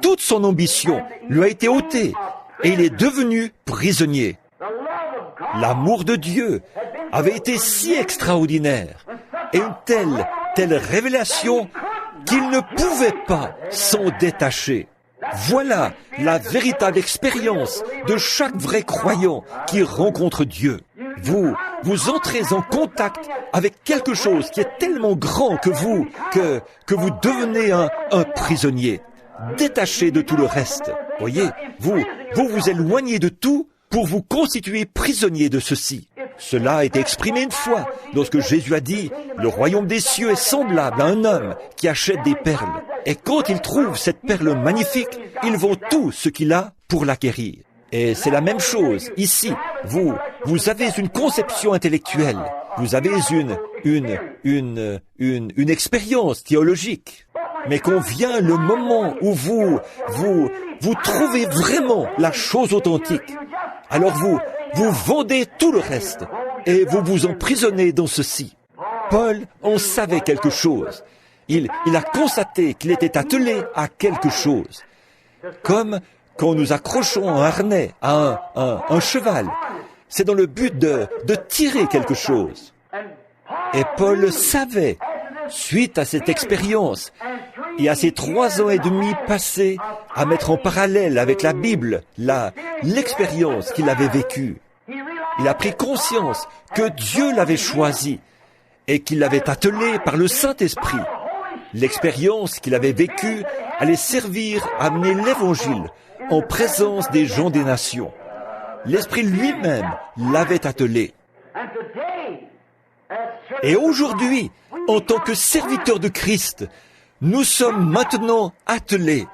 Toute son ambition lui a été ôtée et il est devenu prisonnier. L'amour de Dieu avait été si extraordinaire et une telle révélation qu'il ne pouvait pas s'en détacher. Voilà la véritable expérience de chaque vrai croyant qui rencontre Dieu. Vous entrez en contact avec quelque chose qui est tellement grand que vous devenez un prisonnier, détaché de tout le reste. Voyez, vous éloignez de tout pour vous constituer prisonnier de ceci. Cela a été exprimé une fois, lorsque Jésus a dit « Le royaume des cieux est semblable à un homme qui achète des perles. Et quand il trouve cette perle magnifique, il vend tout ce qu'il a pour l'acquérir. » Et c'est la même chose ici. Vous avez une conception intellectuelle. Vous avez une expérience théologique. Mais quand vient le moment où vous trouvez vraiment la chose authentique, alors vous vendez tout le reste et vous vous emprisonnez dans ceci. Paul en savait quelque chose. Il a constaté qu'il était attelé à quelque chose. Comme quand nous accrochons un harnais à un cheval, c'est dans le but de tirer quelque chose. Et Paul le savait, suite à cette expérience et à ces 3 ans et demi passés à mettre en parallèle avec la Bible l'expérience qu'il avait vécue. Il a pris conscience que Dieu l'avait choisi et qu'il l'avait attelé par le Saint-Esprit. L'expérience qu'il avait vécue allait servir à amener l'Évangile en présence des gens des nations. L'Esprit lui-même l'avait attelé. Et aujourd'hui, en tant que serviteurs de Christ, nous sommes maintenant attelés,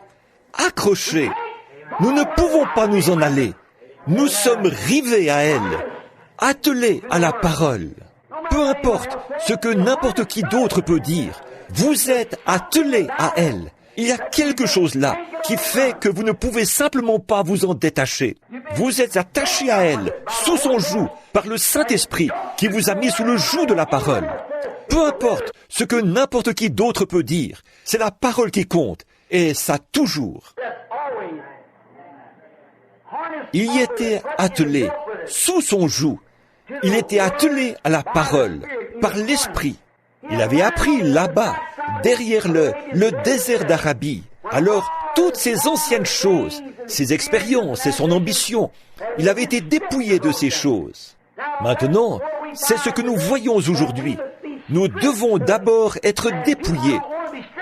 accrochés. Nous ne pouvons pas nous en aller. Nous sommes rivés à elle, attelés à la parole. Peu importe ce que n'importe qui d'autre peut dire, vous êtes attelés à elle. Il y a quelque chose là qui fait que vous ne pouvez simplement pas vous en détacher. Vous êtes attachés à elle, sous son joug, par le Saint-Esprit qui vous a mis sous le joug de la parole. Peu importe ce que n'importe qui d'autre peut dire, c'est la parole qui compte, et ça toujours. Il y était attelé, sous son joug. Il était attelé à la parole, par l'Esprit. Il avait appris là-bas, derrière le désert d'Arabie. Alors, toutes ces anciennes choses, ses expériences et son ambition, il avait été dépouillé de ces choses. Maintenant, c'est ce que nous voyons aujourd'hui. Nous devons d'abord être dépouillés.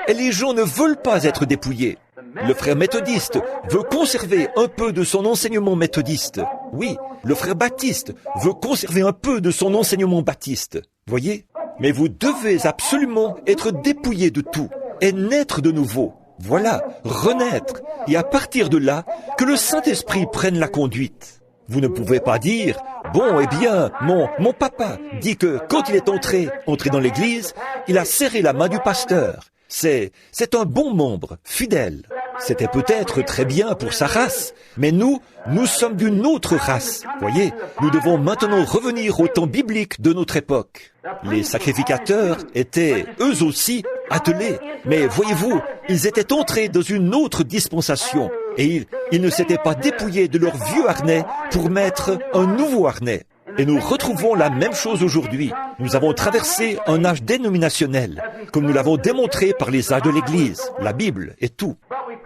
Et les gens ne veulent pas être dépouillés. Le frère méthodiste veut conserver un peu de son enseignement méthodiste. Oui, le frère baptiste veut conserver un peu de son enseignement baptiste. Voyez ? Mais vous devez absolument être dépouillés de tout et naître de nouveau. Voilà, renaître. Et à partir de là, que le Saint-Esprit prenne la conduite. Vous ne pouvez pas dire, bon, eh bien, mon papa dit que quand il est entré dans l'église, il a serré la main du pasteur. C'est un bon membre, fidèle. C'était peut-être très bien pour sa race, mais nous sommes d'une autre race. Voyez, nous devons maintenant revenir au temps biblique de notre époque. Les sacrificateurs étaient, eux aussi, attelés. Mais voyez-vous, ils étaient entrés dans une autre dispensation. Et ils ne s'étaient pas dépouillés de leur vieux harnais pour mettre un nouveau harnais. Et nous retrouvons la même chose aujourd'hui. Nous avons traversé un âge dénominationnel, comme nous l'avons démontré par les âges de l'Église, la Bible et tout.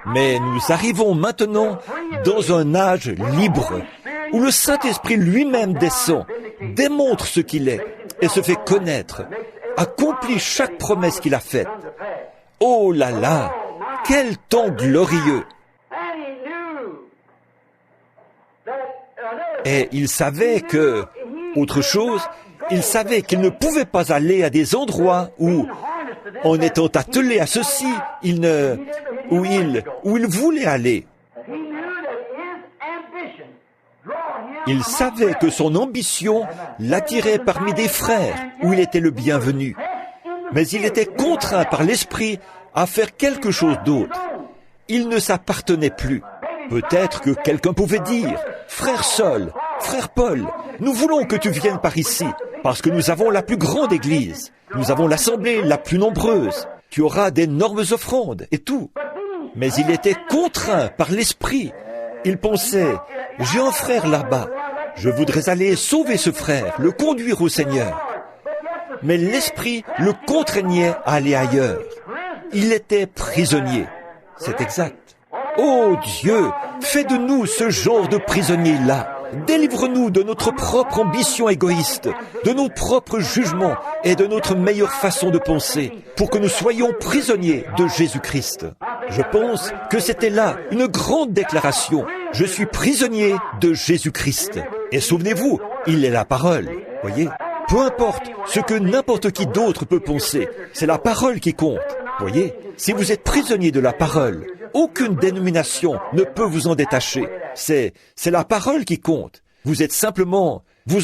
Mais nous arrivons maintenant dans un âge libre, où le Saint-Esprit lui-même descend, démontre ce qu'il est et se fait connaître, accomplit chaque promesse qu'il a faite. Oh là là, quel temps glorieux! Et il savait que, autre chose, il savait qu'il ne pouvait pas aller à des endroits où, en étant attelé à ceci, où il voulait aller. Il savait que son ambition l'attirait parmi des frères où il était le bienvenu. Mais il était contraint par l'Esprit à faire quelque chose d'autre. Il ne s'appartenait plus. Peut-être que quelqu'un pouvait dire, « Frère Saul, frère Paul, nous voulons que tu viennes par ici, parce que nous avons la plus grande église, nous avons l'assemblée la plus nombreuse, tu auras d'énormes offrandes et tout. » Mais il était contraint par l'Esprit. Il pensait, « J'ai un frère là-bas, je voudrais aller sauver ce frère, le conduire au Seigneur. » Mais l'Esprit le contraignait à aller ailleurs. Il était prisonnier. C'est exact. Oh Dieu, fais de nous ce genre de prisonniers-là. Délivre-nous de notre propre ambition égoïste, de nos propres jugements et de notre meilleure façon de penser, pour que nous soyons prisonniers de Jésus-Christ. Je pense que c'était là une grande déclaration. Je suis prisonnier de Jésus-Christ. Et souvenez-vous, il est la parole. Voyez, peu importe ce que n'importe qui d'autre peut penser, c'est la parole qui compte. Voyez, si vous êtes prisonnier de la parole, aucune dénomination ne peut vous en détacher. C'est la parole qui compte. Vous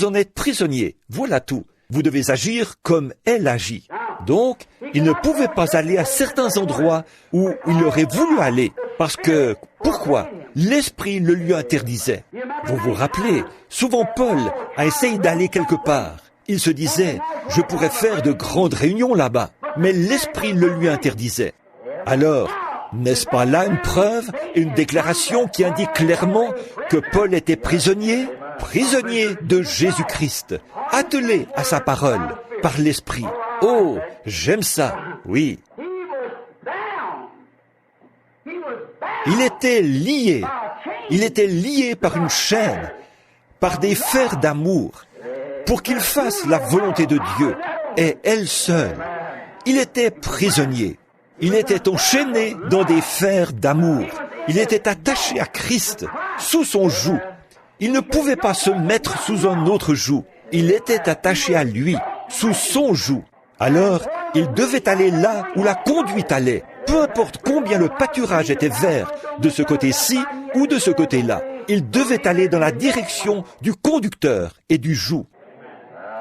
en êtes prisonnier. Voilà tout. Vous devez agir comme elle agit. Donc, il ne pouvait pas aller à certains endroits où il aurait voulu aller. Parce que, pourquoi? L'Esprit le lui interdisait. Vous vous rappelez, souvent Paul a essayé d'aller quelque part. Il se disait, je pourrais faire de grandes réunions là-bas. Mais l'Esprit le lui interdisait. Alors, n'est-ce pas là une preuve, une déclaration qui indique clairement que Paul était prisonnier de Jésus-Christ, attelé à sa parole, par l'Esprit. Oh, j'aime ça, oui. Il était lié par une chaîne, par des fers d'amour, pour qu'il fasse la volonté de Dieu, et elle seule. Il était prisonnier. Il était enchaîné dans des fers d'amour. Il était attaché à Christ, sous son joug. Il ne pouvait pas se mettre sous un autre joug. Il était attaché à lui. sous son joug. Alors, il devait aller là où la conduite allait, peu importe combien le pâturage était vert, de ce côté-ci ou de ce côté-là. Il devait aller dans la direction du conducteur et du joug.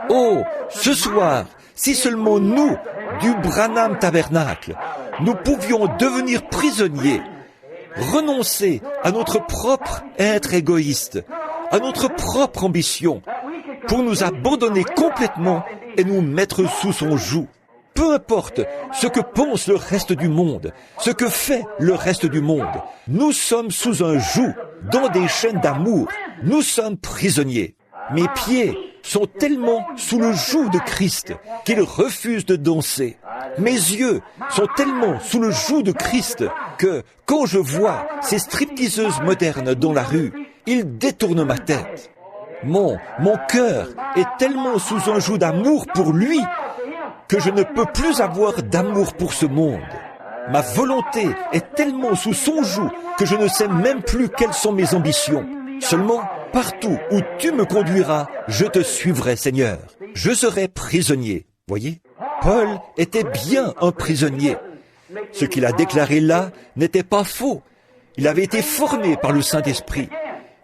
Oh, ce soir, si seulement nous, du Branham Tabernacle, nous pouvions devenir prisonniers, renoncer à notre propre être égoïste, à notre propre ambition, pour nous abandonner complètement et nous mettre sous son joug. Peu importe ce que pense le reste du monde, ce que fait le reste du monde, nous sommes sous un joug, dans des chaînes d'amour, nous sommes prisonniers. Mes pieds sont tellement sous le joug de Christ qu'ils refusent de danser. Mes yeux sont tellement sous le joug de Christ que, quand je vois ces stripteaseuses modernes dans la rue, ils détournent ma tête. Mon cœur est tellement sous un joug d'amour pour lui que je ne peux plus avoir d'amour pour ce monde. Ma volonté est tellement sous son joug que je ne sais même plus quelles sont mes ambitions. Seulement, partout où tu me conduiras, je te suivrai, Seigneur. Je serai prisonnier. Voyez, Paul était bien un prisonnier. Ce qu'il a déclaré là n'était pas faux. Il avait été formé par le Saint-Esprit,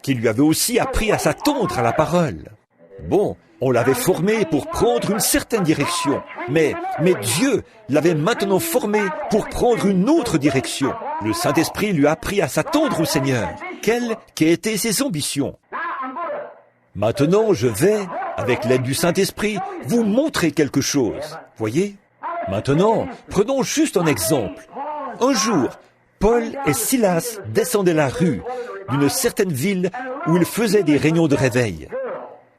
qui lui avait aussi appris à s'attendre à la parole. Bon, on l'avait formé pour prendre une certaine direction, mais Dieu l'avait maintenant formé pour prendre une autre direction. Le Saint-Esprit lui a appris à s'attendre au Seigneur. Quelles étaient ses ambitions? Maintenant, je vais, avec l'aide du Saint-Esprit, vous montrer quelque chose. Voyez? Maintenant, prenons juste un exemple. Un jour, Paul et Silas descendaient la rue d'une certaine ville où ils faisaient des réunions de réveil.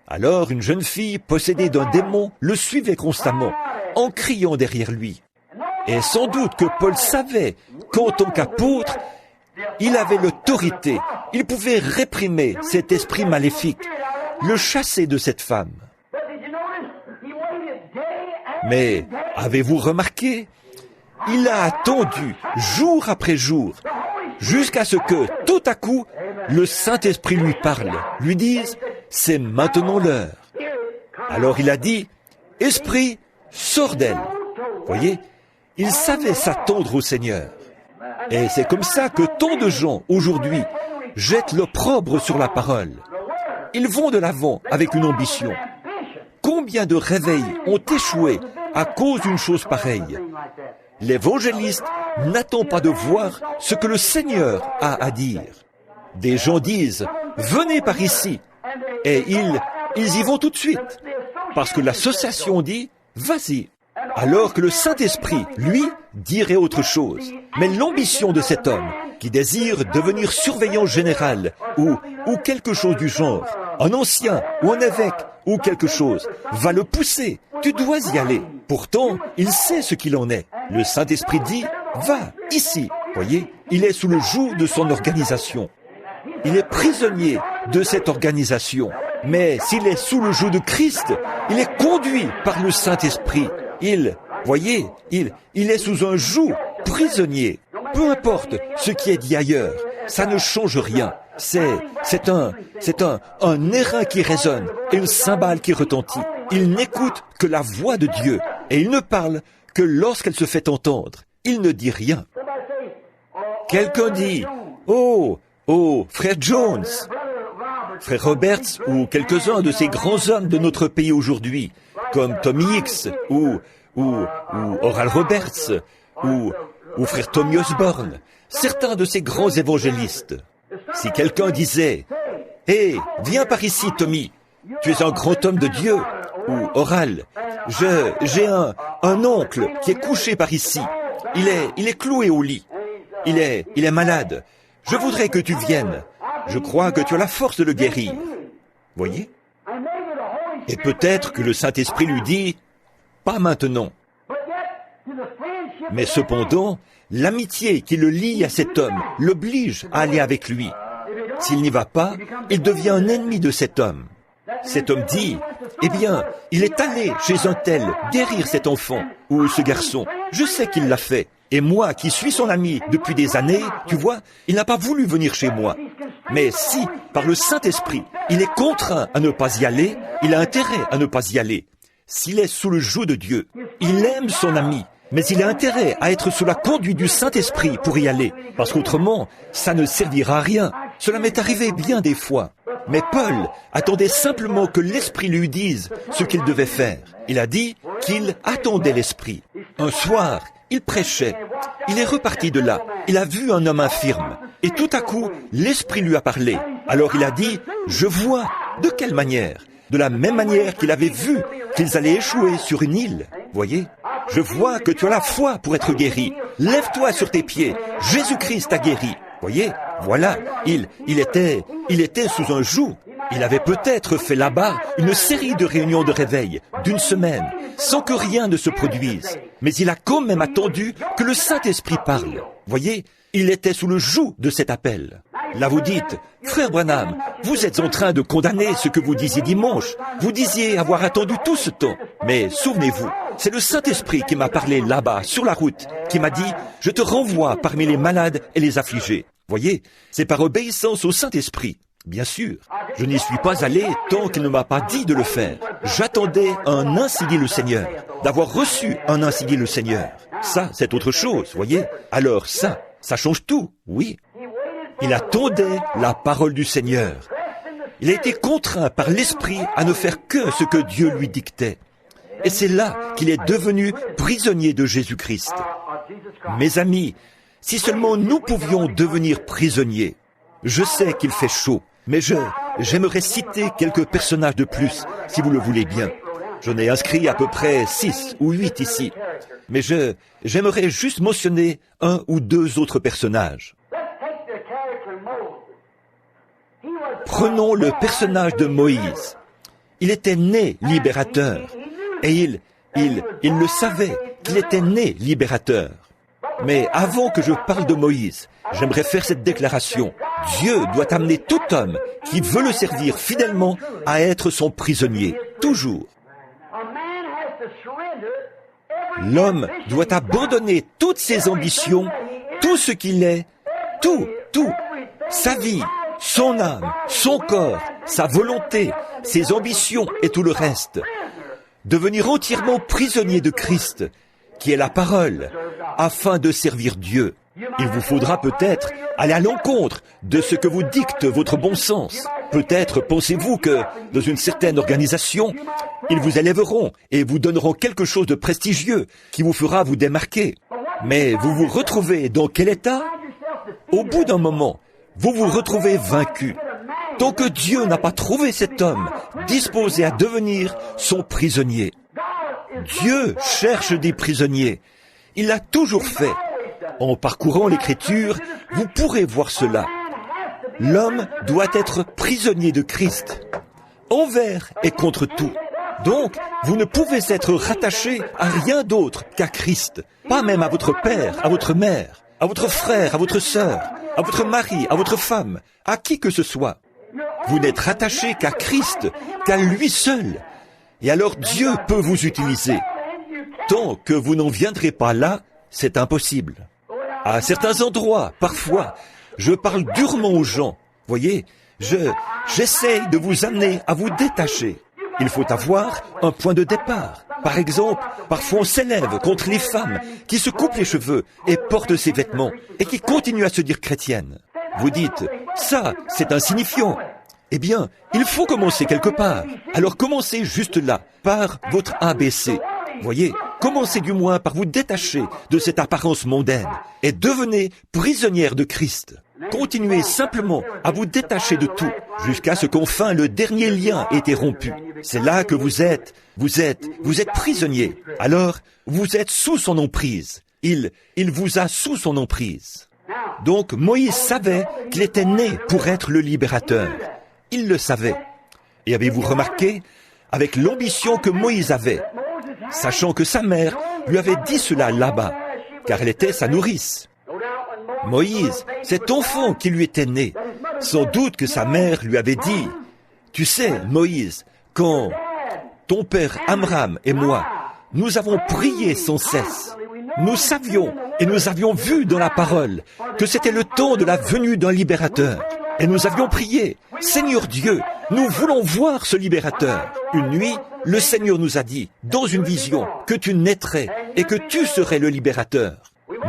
Alors une jeune fille possédée d'un démon le suivait constamment, en criant derrière lui. Et sans doute que Paul savait qu'en tant qu'apôtre, il avait l'autorité, il pouvait réprimer cet esprit maléfique, le chasser de cette femme. Mais avez-vous remarqué? Il a attendu jour après jour, jusqu'à ce que, tout à coup, le Saint-Esprit lui parle, lui dise « C'est maintenant l'heure ». Alors il a dit « Esprit, sors d'elle ». Voyez, il savait s'attendre au Seigneur. Et c'est comme ça que tant de gens, aujourd'hui, jettent l'opprobre sur la parole. Ils vont de l'avant avec une ambition. Combien de réveils ont échoué à cause d'une chose pareille? L'évangéliste n'attend pas de voir ce que le Seigneur a à dire. Des gens disent « Venez par ici » et ils y vont tout de suite, parce que l'association dit « Vas-y ». Alors que le Saint-Esprit, lui, dirait autre chose. Mais l'ambition de cet homme, qui désire devenir surveillant général ou quelque chose du genre, un ancien ou un évêque ou quelque chose, va le pousser. Tu dois y aller. Pourtant, il sait ce qu'il en est. Le Saint-Esprit dit, va, ici. Voyez, il est sous le joug de son organisation. Il est prisonnier de cette organisation. Mais s'il est sous le joug de Christ, il est conduit par le Saint-Esprit. Voyez, il est sous un joug prisonnier. Peu importe ce qui est dit ailleurs, ça ne change rien. C'est un airain qui résonne et une cymbale qui retentit. Il n'écoute que la voix de Dieu et il ne parle que lorsqu'elle se fait entendre. Il ne dit rien. Quelqu'un dit, oh, frère Jones, frère Roberts ou quelques-uns de ces grands hommes de notre pays aujourd'hui, comme Tommy Hicks ou Oral Roberts ou frère Tommy Osborne, certains de ces grands évangélistes. Si quelqu'un disait « Hé, viens par ici, Tommy, tu es un grand homme de Dieu » ou « Oral, j'ai un oncle qui est couché par ici, il est cloué au lit, il est malade, je voudrais que tu viennes, je crois que tu as la force de le guérir. » Voyez? Et peut-être que le Saint-Esprit lui dit « Pas maintenant ». Mais cependant, l'amitié qui le lie à cet homme l'oblige à aller avec lui. S'il n'y va pas, il devient un ennemi de cet homme. Cet homme dit, eh bien, il est allé chez un tel guérir cet enfant ou ce garçon. Je sais qu'il l'a fait. Et moi, qui suis son ami depuis des années, tu vois, il n'a pas voulu venir chez moi. Mais si, par le Saint-Esprit, il est contraint à ne pas y aller, il a intérêt à ne pas y aller. s'il est sous le joug de Dieu, il aime son ami, mais il a intérêt à être sous la conduite du Saint-Esprit pour y aller, parce qu'autrement, ça ne servira à rien. Cela m'est arrivé bien des fois. Mais Paul attendait simplement que l'Esprit lui dise ce qu'il devait faire. Il a dit qu'il attendait l'Esprit. Un soir, il prêchait. Il est reparti de là. Il a vu un homme infirme. Et tout à coup, l'Esprit lui a parlé. Alors il a dit, « Je vois. » De quelle manière? De la même manière qu'il avait vu qu'ils allaient échouer sur une île. Voyez? Je vois que tu as la foi pour être guéri. Lève-toi sur tes pieds. Jésus-Christ t'a guéri. Voyez? Voilà. Il était sous un joug. Il avait peut-être fait là-bas une série de réunions de réveil d'une semaine, sans que rien ne se produise. Mais il a quand même attendu que le Saint-Esprit parle. Voyez? Il était sous le joug de cet appel. Là vous dites, frère Branham, vous êtes en train de condamner ce que vous disiez dimanche. Vous disiez avoir attendu tout ce temps. Mais souvenez-vous, c'est le Saint-Esprit qui m'a parlé là-bas, sur la route, qui m'a dit, je te renvoie parmi les malades et les affligés. Voyez, c'est par obéissance au Saint-Esprit. Bien sûr, je n'y suis pas allé tant qu'il ne m'a pas dit de le faire. J'attendais un ainsi dit le Seigneur, d'avoir reçu un ainsi dit le Seigneur. Ça, c'est autre chose, voyez. Alors ça change tout, oui. Il attendait la parole du Seigneur. Il a été contraint par l'Esprit à ne faire que ce que Dieu lui dictait. Et c'est là qu'il est devenu prisonnier de Jésus-Christ. Mes amis, si seulement nous pouvions devenir prisonniers. Je sais qu'il fait chaud, mais j'aimerais citer quelques personnages de plus, si vous le voulez bien. J'en ai inscrit à peu près 6 ou 8 ici. Mais j'aimerais juste mentionner 1 ou 2 autres personnages. Prenons le personnage de Moïse. Il était né libérateur. Et il le savait qu'il était né libérateur. Mais avant que je parle de Moïse, j'aimerais faire cette déclaration. Dieu doit amener tout homme qui veut le servir fidèlement à être son prisonnier, toujours. L'homme doit abandonner toutes ses ambitions, tout ce qu'il est, tout, sa vie, son âme, son corps, sa volonté, ses ambitions et tout le reste. Devenir entièrement prisonnier de Christ, qui est la parole, afin de servir Dieu. Il vous faudra peut-être aller à l'encontre de ce que vous dicte votre bon sens. Peut-être pensez-vous que, dans une certaine organisation, ils vous élèveront et vous donneront quelque chose de prestigieux qui vous fera vous démarquer. Mais vous vous retrouvez dans quel état? Au bout d'un moment, vous vous retrouvez vaincu. Tant que Dieu n'a pas trouvé cet homme disposé à devenir son prisonnier. Dieu cherche des prisonniers. Il l'a toujours fait. En parcourant l'Écriture, vous pourrez voir cela. L'homme doit être prisonnier de Christ, envers et contre tout. Donc, vous ne pouvez être rattaché à rien d'autre qu'à Christ, pas même à votre père, à votre mère, à votre frère, à votre sœur, à votre mari, à votre femme, à qui que ce soit. Vous n'êtes rattaché qu'à Christ, qu'à lui seul. Et alors Dieu peut vous utiliser. Tant que vous n'en viendrez pas là, c'est impossible. À certains endroits, parfois, je parle durement aux gens. Voyez, j'essaye de vous amener à vous détacher. Il faut avoir un point de départ. Par exemple, parfois on s'élève contre les femmes qui se coupent les cheveux et portent ces vêtements et qui continuent à se dire chrétiennes. Vous dites, ça, c'est insignifiant. Eh bien, il faut commencer quelque part. Alors commencez juste là, par votre ABC. Voyez, commencez du moins par vous détacher de cette apparence mondaine et devenez prisonnière de Christ. Continuez simplement à vous détacher de tout jusqu'à ce qu'enfin le dernier lien ait été rompu. C'est là que vous êtes prisonnier. Alors, vous êtes sous son emprise. Il vous a sous son emprise. Donc, Moïse savait qu'il était né pour être le libérateur. Il le savait. Et avez-vous remarqué, avec l'ambition que Moïse avait, sachant que sa mère lui avait dit cela là-bas, car elle était sa nourrice. Moïse, cet enfant qui lui était né, sans doute que sa mère lui avait dit, « Tu sais, Moïse, quand ton père Amram et moi, nous avons prié sans cesse, nous savions et nous avions vu dans la parole que c'était le temps de la venue d'un libérateur. Et nous avions prié, « Seigneur Dieu, nous voulons voir ce libérateur. » Une nuit, le Seigneur nous a dit, dans une vision, que tu naîtrais et que tu serais le libérateur.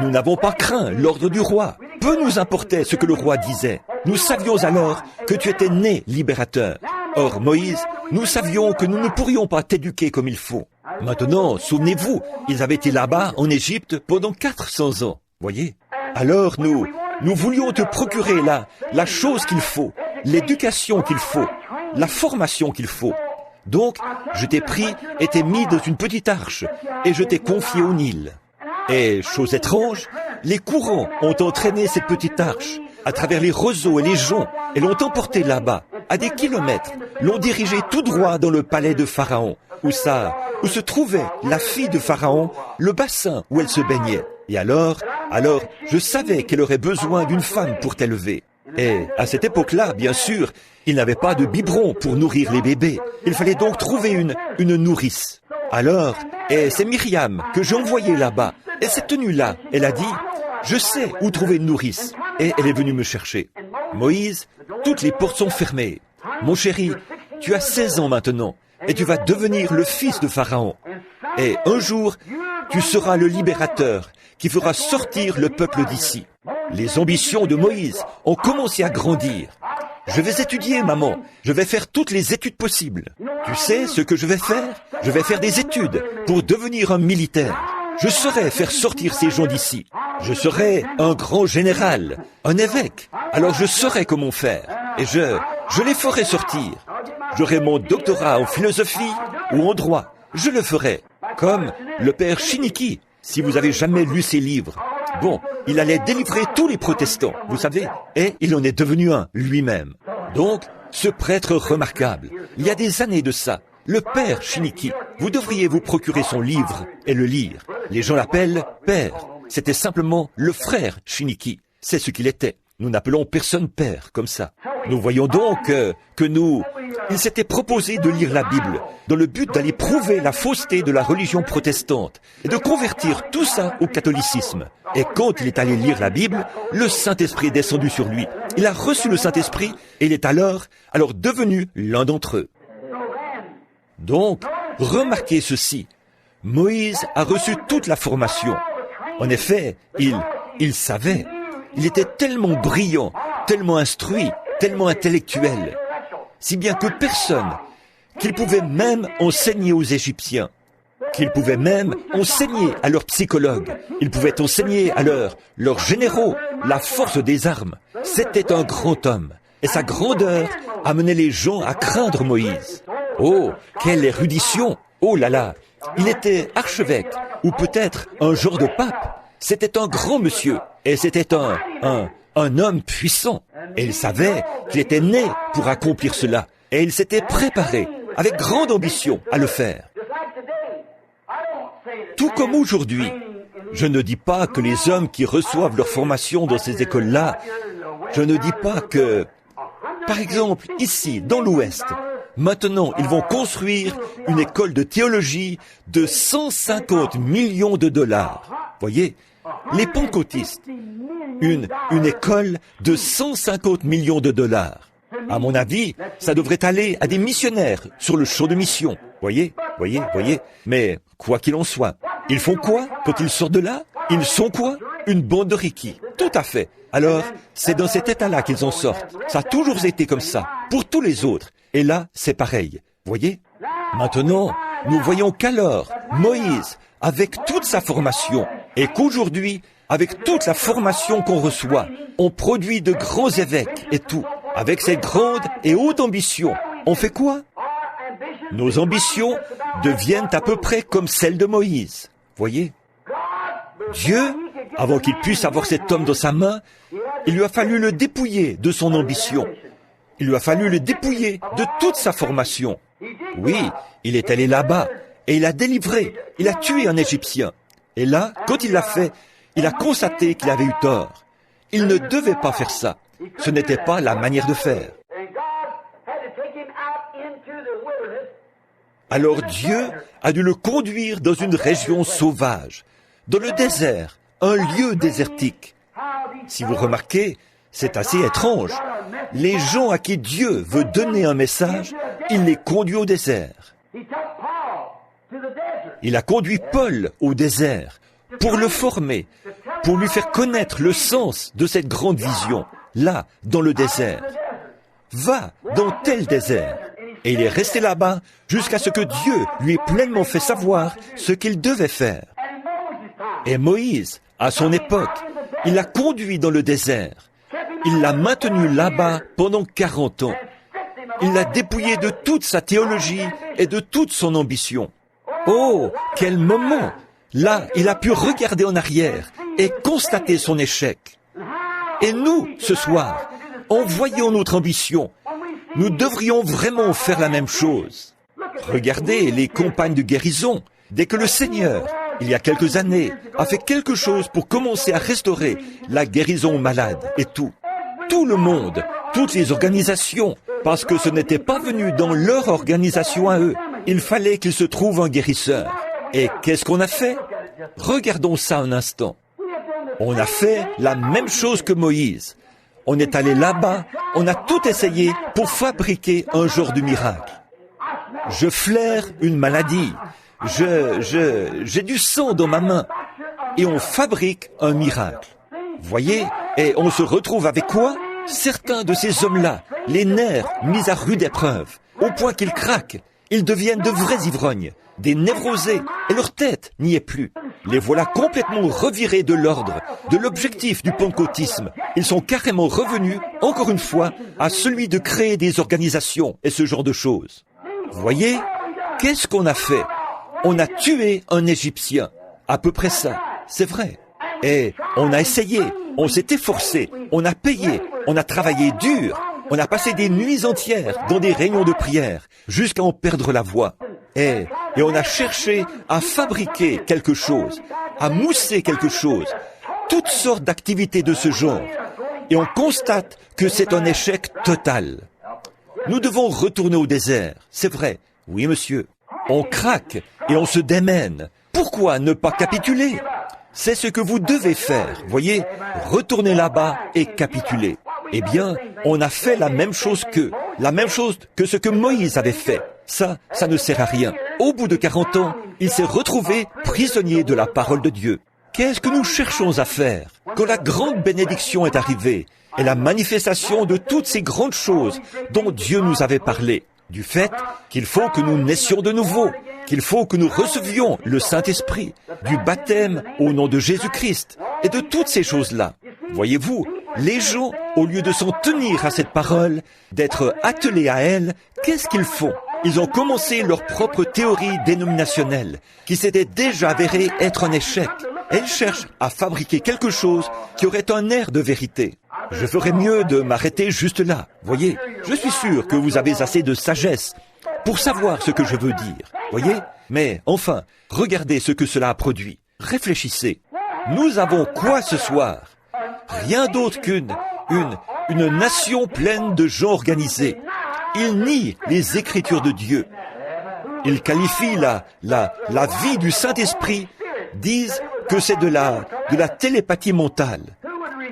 Nous n'avons pas craint l'ordre du roi. Peu nous importait ce que le roi disait. Nous savions alors que tu étais né libérateur. Or, Moïse, nous savions que nous ne pourrions pas t'éduquer comme il faut. Maintenant, souvenez-vous, ils avaient été là-bas, en Égypte, pendant 400 ans. Voyez? Alors nous voulions te procurer la chose qu'il faut, l'éducation qu'il faut, la formation qu'il faut. Donc, je t'ai pris et t'ai mis dans une petite arche, et je t'ai confié au Nil. Et, chose étrange, les courants ont entraîné cette petite arche à travers les roseaux et les joncs et l'ont emportée là-bas, à des kilomètres, l'ont dirigée tout droit dans le palais de Pharaon, où se trouvait la fille de Pharaon, le bassin où elle se baignait. Et alors, je savais qu'elle aurait besoin d'une femme pour t'élever. Et à cette époque-là, bien sûr, il n'avait pas de biberon pour nourrir les bébés. Il fallait donc trouver une nourrice. Alors, et c'est Myriam que j'ai envoyée là-bas. Et cette tenue-là, elle a dit, « Je sais où trouver une nourrice. » Et elle est venue me chercher. Moïse, toutes les portes sont fermées. Mon chéri, tu as 16 ans maintenant, et tu vas devenir le fils de Pharaon. Et un jour, tu seras le libérateur qui fera sortir le peuple d'ici. Les ambitions de Moïse ont commencé à grandir. Je vais étudier, maman. Je vais faire toutes les études possibles. Tu sais ce que je vais faire? Je vais faire des études pour devenir un militaire. Je saurai faire sortir ces gens d'ici. Je serai un grand général, un évêque. Alors je saurai comment faire. Et je les ferai sortir. J'aurai mon doctorat en philosophie ou en droit. Je le ferai. Comme le père Chiniki, si vous avez jamais lu ses livres. Bon, il allait délivrer tous les protestants, vous savez, et il en est devenu un lui-même. Donc, ce prêtre remarquable, il y a des années de ça, le père Chiniki, vous devriez vous procurer son livre et le lire. Les gens l'appellent père. C'était simplement le frère Chiniki. C'est ce qu'il était. Nous n'appelons personne père comme ça. Nous voyons donc il s'était proposé de lire la Bible dans le but d'aller prouver la fausseté de la religion protestante et de convertir tout ça au catholicisme. Et quand il est allé lire la Bible, le Saint-Esprit est descendu sur lui. Il a reçu le Saint-Esprit et il est alors devenu l'un d'entre eux. Donc, remarquez ceci. Moïse a reçu toute la formation. En effet, il savait. Il était tellement brillant, tellement instruit, tellement intellectuel, si bien que personne, qu'il pouvait même enseigner aux Égyptiens, qu'il pouvait même enseigner à leurs psychologues, il pouvait enseigner à leurs généraux la force des armes. C'était un grand homme, et sa grandeur amenait les gens à craindre Moïse. Oh, quelle érudition! Oh là là! Il était archevêque, ou peut-être un genre de pape. C'était un grand monsieur, et c'était un homme puissant. Et il savait qu'il était né pour accomplir cela, et il s'était préparé, avec grande ambition, à le faire. Tout comme aujourd'hui, je ne dis pas que les hommes qui reçoivent leur formation dans ces écoles-là, je ne dis pas que, par exemple, ici, dans l'Ouest, maintenant, ils vont construire une école de théologie de 150 millions de dollars. Voyez, les pentecôtistes, une école de 150 millions de dollars. À mon avis, ça devrait aller à des missionnaires sur le champ de mission. Voyez. Mais, quoi qu'il en soit, ils font quoi quand ils sortent de là? Ils sont quoi? Une bande de rikis. Tout à fait. Alors, c'est dans cet état-là qu'ils en sortent. Ça a toujours été comme ça, pour tous les autres. Et là, c'est pareil. Voyez? Maintenant, nous voyons qu'alors, Moïse, avec toute sa formation, et qu'aujourd'hui, avec toute la formation qu'on reçoit, on produit de grands évêques et tout. Avec cette grande et haute ambition, on fait quoi? Nos ambitions deviennent à peu près comme celles de Moïse. Voyez? Dieu, avant qu'il puisse avoir cet homme dans sa main, il lui a fallu le dépouiller de son ambition. Il lui a fallu le dépouiller de toute sa formation. Oui, il est allé là-bas et il a délivré, il a tué un Égyptien. Et là, quand il l'a fait, il a constaté qu'il avait eu tort. Il ne devait pas faire ça. Ce n'était pas la manière de faire. Alors Dieu a dû le conduire dans une région sauvage, dans le désert, un lieu désertique. Si vous remarquez, c'est assez étrange. les gens à qui Dieu veut donner un message, il les conduit au désert. Il a conduit Paul au désert pour le former, pour lui faire connaître le sens de cette grande vision, là, dans le désert. Va dans tel désert. Et il est resté là-bas jusqu'à ce que Dieu lui ait pleinement fait savoir ce qu'il devait faire. Et Moïse, à son époque, il l'a conduit dans le désert. Il l'a maintenu là-bas pendant 40 ans. Il l'a dépouillé de toute sa théologie et de toute son ambition. Oh, quel moment! Là, il a pu regarder en arrière et constater son échec. Et nous, ce soir, en voyant notre ambition, nous devrions vraiment faire la même chose. Regardez les campagnes de guérison. Dès que le Seigneur, il y a quelques années, a fait quelque chose pour commencer à restaurer la guérison aux malades et tout. Tout le monde, toutes les organisations, parce que ce n'était pas venu dans leur organisation à eux. Il fallait qu'il se trouve un guérisseur. Et qu'est-ce qu'on a fait? Regardons ça un instant. On a fait la même chose que Moïse. On est allé là-bas, on a tout essayé pour fabriquer un genre de miracle. Je flaire une maladie, j'ai du sang dans ma main, et on fabrique un miracle. Voyez, et on se retrouve avec quoi? Certains de ces hommes-là, les nerfs mis à rude épreuve, au point qu'ils craquent, ils deviennent de vrais ivrognes, des névrosés, et leur tête n'y est plus. Les voilà complètement revirés de l'ordre, de l'objectif du pentecôtisme. Ils sont carrément revenus, encore une fois, à celui de créer des organisations et ce genre de choses. Voyez, qu'est-ce qu'on a fait? On a tué un Égyptien. À peu près ça, c'est vrai. Et on a essayé, on s'est efforcé, on a payé, on a travaillé dur, on a passé des nuits entières dans des réunions de prière, jusqu'à en perdre la voix. Et on a cherché à fabriquer quelque chose, à mousser quelque chose, toutes sortes d'activités de ce genre. Et on constate que c'est un échec total. Nous devons retourner au désert, c'est vrai. Oui, monsieur. On craque et on se démène. Pourquoi ne pas capituler? C'est ce que vous devez faire, voyez, retourner là-bas et capituler. Eh bien, on a fait la même chose que ce que Moïse avait fait. Ça ne sert à rien. Au bout de 40 ans, il s'est retrouvé prisonnier de la parole de Dieu. Qu'est-ce que nous cherchons à faire quand la grande bénédiction est arrivée et la manifestation de toutes ces grandes choses dont Dieu nous avait parlé? Du fait qu'il faut que nous naissions de nouveau, qu'il faut que nous recevions le Saint-Esprit, du baptême au nom de Jésus-Christ, et de toutes ces choses-là. Voyez-vous, les gens, au lieu de s'en tenir à cette parole, d'être attelés à elle, qu'est-ce qu'ils font? Ils ont commencé leur propre théorie dénominationnelle, qui s'était déjà avérée être un échec. Elles cherchent à fabriquer quelque chose qui aurait un air de vérité. Je ferais mieux de m'arrêter juste là. Voyez, je suis sûr que vous avez assez de sagesse pour savoir ce que je veux dire. Voyez? Mais enfin, regardez ce que cela a produit. Réfléchissez. Nous avons quoi ce soir? Rien d'autre qu'une nation pleine de gens organisés. Ils nient les Écritures de Dieu. Ils qualifient la vie du Saint-Esprit, disent que c'est de la télépathie mentale.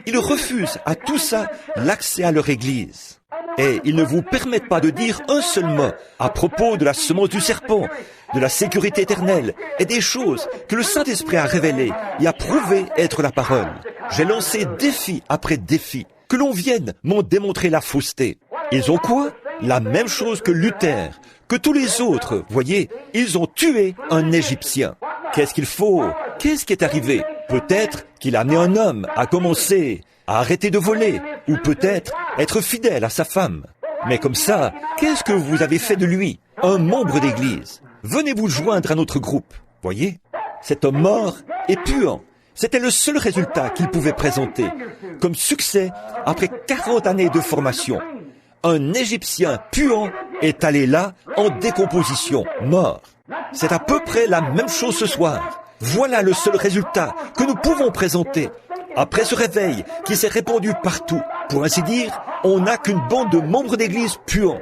Ils refusent à tout ça l'accès à leur Église. Et ils ne vous permettent pas de dire un seul mot à propos de la semence du serpent, de la sécurité éternelle et des choses que le Saint-Esprit a révélées et a prouvé être la parole. J'ai lancé défi après défi, que l'on vienne m'en démontrer la fausseté. Ils ont quoi? La même chose que Luther, que tous les autres, voyez, ils ont tué un Égyptien. Qu'est-ce qu'il faut? Qu'est-ce qui est arrivé? Peut-être qu'il a amené un homme à commencer à arrêter de voler, ou peut-être être fidèle à sa femme. Mais comme ça, qu'est-ce que vous avez fait de lui? Un membre d'église. Venez vous joindre à notre groupe. Voyez? Cet homme mort et puant. C'était le seul résultat qu'il pouvait présenter, comme succès après 40 années de formation. Un Égyptien puant est allé là en décomposition, mort. C'est à peu près la même chose ce soir. Voilà le seul résultat que nous pouvons présenter. Après ce réveil qui s'est répandu partout, pour ainsi dire, on n'a qu'une bande de membres d'église puants,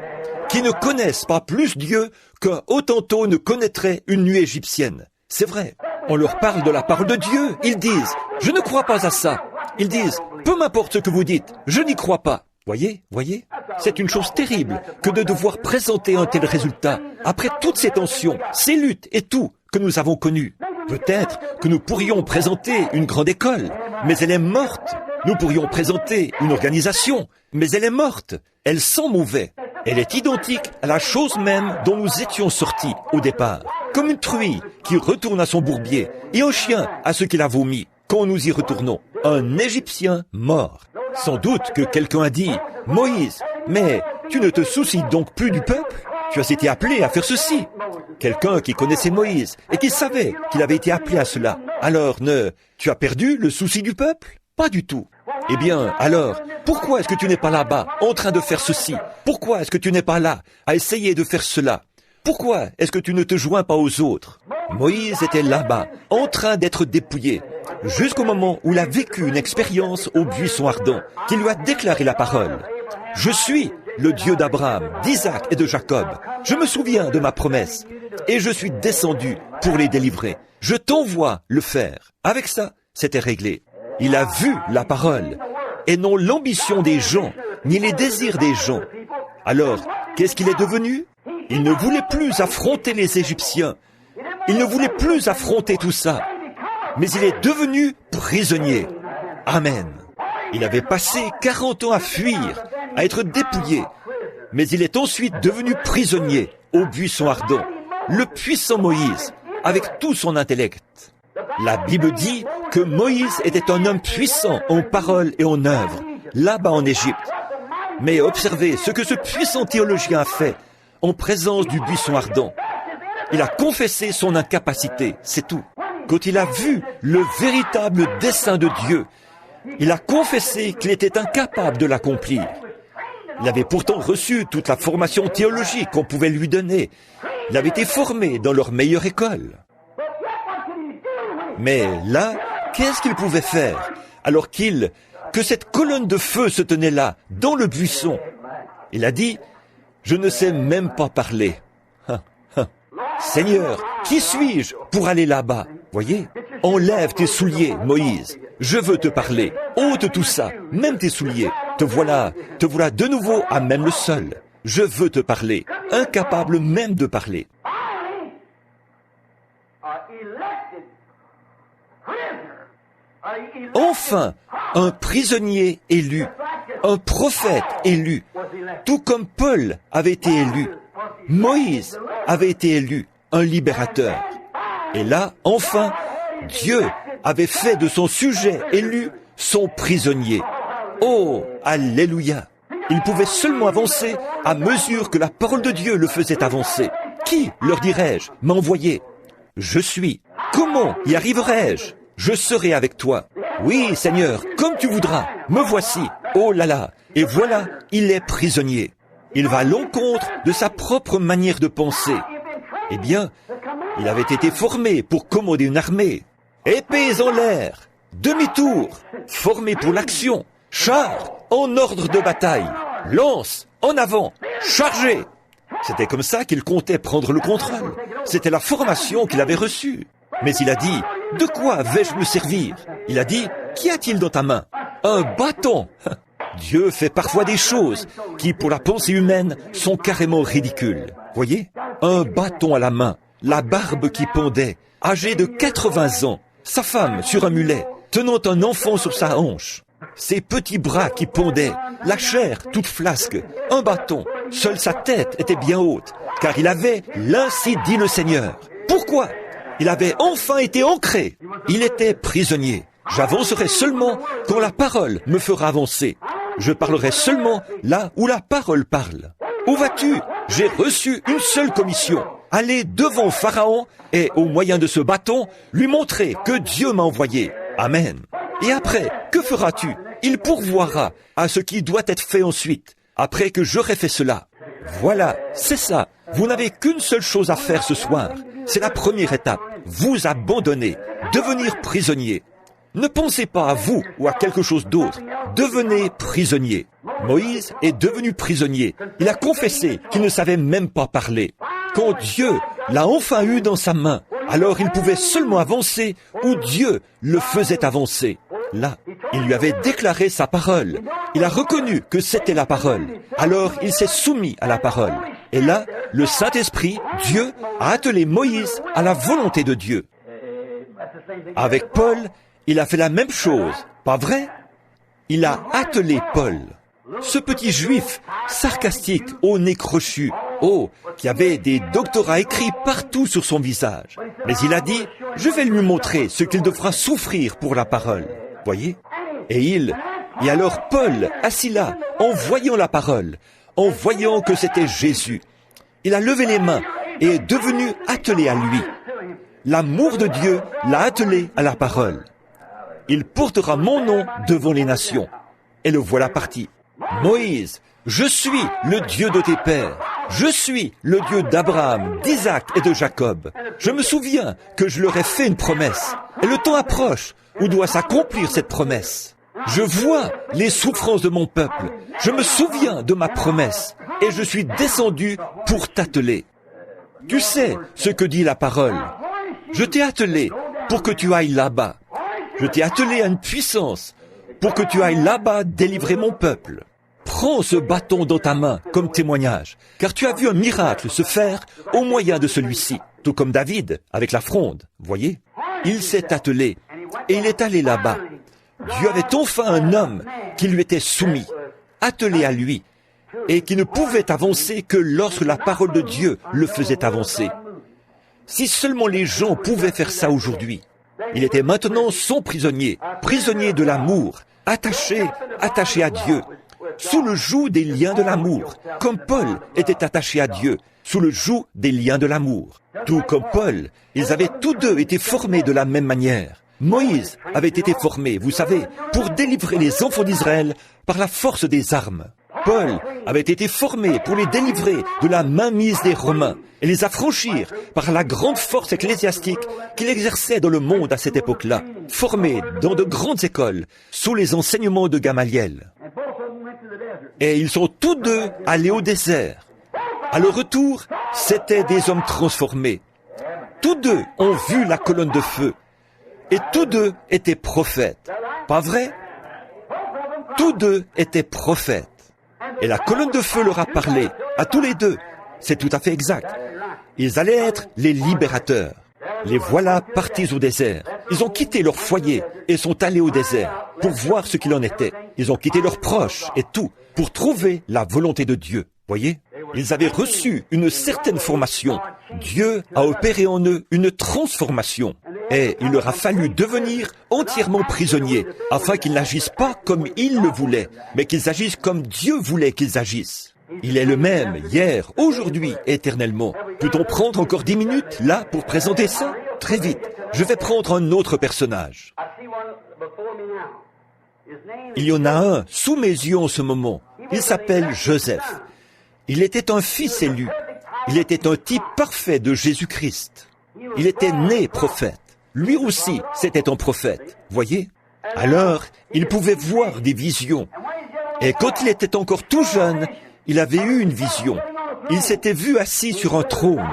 qui ne connaissent pas plus Dieu qu'un Hottentot ne connaîtrait une nuée égyptienne. C'est vrai. On leur parle de la parole de Dieu, ils disent « Je ne crois pas à ça ». Ils disent « Peu m'importe ce que vous dites, je n'y crois pas ». Voyez, c'est une chose terrible que de devoir présenter un tel résultat après toutes ces tensions, ces luttes et tout que nous avons connu. Peut-être que nous pourrions présenter une grande école, mais elle est morte. Nous pourrions présenter une organisation, mais elle est morte. Elle sent mauvais. Elle est identique à la chose même dont nous étions sortis au départ. Comme une truie qui retourne à son bourbier et un chien à ce qu'il a vomi quand nous y retournons. Un Égyptien mort. Sans doute que quelqu'un a dit « Moïse, mais tu ne te soucies donc plus du peuple ? Tu as été appelé à faire ceci. » Quelqu'un qui connaissait Moïse et qui savait qu'il avait été appelé à cela. Alors, tu as perdu le souci du peuple ? Pas du tout. Eh bien, alors, pourquoi est-ce que tu n'es pas là-bas, en train de faire ceci ? Pourquoi est-ce que tu n'es pas là, à essayer de faire cela ? Pourquoi est-ce que tu ne te joins pas aux autres ? Moïse était là-bas, en train d'être dépouillé, jusqu'au moment où il a vécu une expérience au buisson ardent, qui lui a déclaré la parole. « Je suis le Dieu d'Abraham, d'Isaac et de Jacob. Je me souviens de ma promesse, et je suis descendu pour les délivrer. Je t'envoie le faire. » Avec ça, c'était réglé. Il a vu la parole, et non l'ambition des gens, ni les désirs des gens. Alors, qu'est-ce qu'il est devenu ? Il ne voulait plus affronter les Égyptiens. Il ne voulait plus affronter tout ça. Mais il est devenu prisonnier. Amen. Il avait passé 40 ans à fuir, à être dépouillé. Mais il est ensuite devenu prisonnier au buisson ardent. Le puissant Moïse, avec tout son intellect. La Bible dit que Moïse était un homme puissant en parole et en œuvre, là-bas en Égypte. Mais observez ce que ce puissant théologien a fait en présence du buisson ardent. Il a confessé son incapacité, c'est tout. Quand il a vu le véritable dessein de Dieu, il a confessé qu'il était incapable de l'accomplir. Il avait pourtant reçu toute la formation théologique qu'on pouvait lui donner. Il avait été formé dans leur meilleure école. Mais là, qu'est-ce qu'il pouvait faire alors que cette colonne de feu se tenait là, dans le buisson? Il a dit, « Je ne sais même pas parler. Seigneur, qui suis-je pour aller là-bas ?» Voyez, enlève tes souliers, Moïse. Je veux te parler. Ôte tout ça, même tes souliers. Te voilà de nouveau à même le sol. Je veux te parler, incapable même de parler. Enfin, un prisonnier élu, un prophète élu, tout comme Paul avait été élu. Moïse avait été élu, un libérateur. Et là, enfin, Dieu avait fait de son sujet élu son prisonnier. Oh, alléluia! Il pouvait seulement avancer à mesure que la parole de Dieu le faisait avancer. Qui, leur dirais-je, m'a envoyé? Je suis. Comment y arriverai-je? Je serai avec toi. Oui, Seigneur, comme tu voudras. Me voici. Oh là là. Et voilà, il est prisonnier. Il va à l'encontre de sa propre manière de penser. Eh bien, il avait été formé pour commander une armée. Épées en l'air, demi-tour, formé pour l'action, chars en ordre de bataille, lance en avant, chargez. C'était comme ça qu'il comptait prendre le contrôle. C'était la formation qu'il avait reçue. Mais il a dit, de quoi vais-je me servir? Il a dit, qu'y a-t-il dans ta main? Un bâton. Dieu fait parfois des choses qui, pour la pensée humaine, sont carrément ridicules. Voyez? Un bâton à la main, la barbe qui pendait, âgé de 80 ans, sa femme sur un mulet, tenant un enfant sur sa hanche, ses petits bras qui pendaient, la chair toute flasque, un bâton, seule sa tête était bien haute, car il avait l'ainsi dit le Seigneur. Pourquoi? Il avait enfin été ancré. Il était prisonnier. J'avancerai seulement quand la parole me fera avancer. Je parlerai seulement là où la parole parle. Où vas-tu? J'ai reçu une seule commission. Aller devant Pharaon et, au moyen de ce bâton, lui montrer que Dieu m'a envoyé. Amen. Et après, que feras-tu? Il pourvoira à ce qui doit être fait ensuite, après que j'aurai fait cela. Voilà, c'est ça. Vous n'avez qu'une seule chose à faire ce soir. C'est la première étape. Vous abandonner, devenir prisonnier. Ne pensez pas à vous ou à quelque chose d'autre. Devenez prisonnier. Moïse est devenu prisonnier. Il a confessé qu'il ne savait même pas parler. Quand Dieu l'a enfin eu dans sa main, alors il pouvait seulement avancer où Dieu le faisait avancer. Là, il lui avait déclaré sa parole, Il a reconnu que c'était la parole. Alors il s'est soumis à la parole. Et là, le Saint-Esprit, Dieu, a attelé Moïse à la volonté de Dieu. Avec Paul, il a fait la même chose, pas vrai? Il a attelé Paul. Ce petit juif, sarcastique, au nez crochu, qui avait des doctorats écrits partout sur son visage. Mais il a dit, je vais lui montrer ce qu'il devra souffrir pour la parole. Voyez? Et alors Paul, assis là, en voyant la parole, en voyant que c'était Jésus, il a levé les mains et est devenu attelé à lui. L'amour de Dieu l'a attelé à la parole. Il portera mon nom devant les nations. Et le voilà parti. Moïse, je suis le Dieu de tes pères. Je suis le Dieu d'Abraham, d'Isaac et de Jacob. Je me souviens que je leur ai fait une promesse. Et le temps approche où doit s'accomplir cette promesse. Je vois les souffrances de mon peuple. Je me souviens de ma promesse. Et je suis descendu pour t'atteler. Tu sais ce que dit la parole. Je t'ai attelé pour que tu ailles là-bas. Je t'ai attelé à une puissance pour que tu ailles là-bas délivrer mon peuple. Prends ce bâton dans ta main comme témoignage, car tu as vu un miracle se faire au moyen de celui-ci, tout comme David avec la fronde, voyez. Il s'est attelé et il est allé là-bas. Dieu avait enfin un homme qui lui était soumis, attelé à lui, et qui ne pouvait avancer que lorsque la parole de Dieu le faisait avancer. Si seulement les gens pouvaient faire ça aujourd'hui. Il était maintenant son prisonnier, prisonnier de l'amour, attaché à Dieu, sous le joug des liens de l'amour, comme Paul était attaché à Dieu, sous le joug des liens de l'amour. Tout comme Paul, ils avaient tous deux été formés de la même manière. Moïse avait été formé, vous savez, pour délivrer les enfants d'Israël par la force des armes. Paul avait été formé pour les délivrer de la mainmise des Romains et les affranchir par la grande force ecclésiastique qu'il exerçait dans le monde à cette époque-là, formé dans de grandes écoles, sous les enseignements de Gamaliel. Et ils sont tous deux allés au désert. À leur retour, c'étaient des hommes transformés. Tous deux ont vu la colonne de feu. Et tous deux étaient prophètes. Pas vrai? Tous deux étaient prophètes. Et la colonne de feu leur a parlé, à tous les deux. C'est tout à fait exact. Ils allaient être les libérateurs. Les voilà partis au désert. Ils ont quitté leur foyer et sont allés au désert pour voir ce qu'il en était. Ils ont quitté leurs proches et tout pour trouver la volonté de Dieu. Voyez? Ils avaient reçu une certaine formation. Dieu a opéré en eux une transformation. Et il leur a fallu devenir entièrement prisonniers, afin qu'ils n'agissent pas comme ils le voulaient, mais qu'ils agissent comme Dieu voulait qu'ils agissent. Il est le même, hier, aujourd'hui, éternellement. Peut-on prendre encore 10 minutes, là, pour présenter ça? Très vite. Je vais prendre un autre personnage. Il y en a un sous mes yeux en ce moment. Il s'appelle Joseph. Il était un fils élu. Il était un type parfait de Jésus-Christ. Il était né prophète. Lui aussi, c'était un prophète, voyez? Alors, il pouvait voir des visions. Et quand il était encore tout jeune, il avait eu une vision. Il s'était vu assis sur un trône,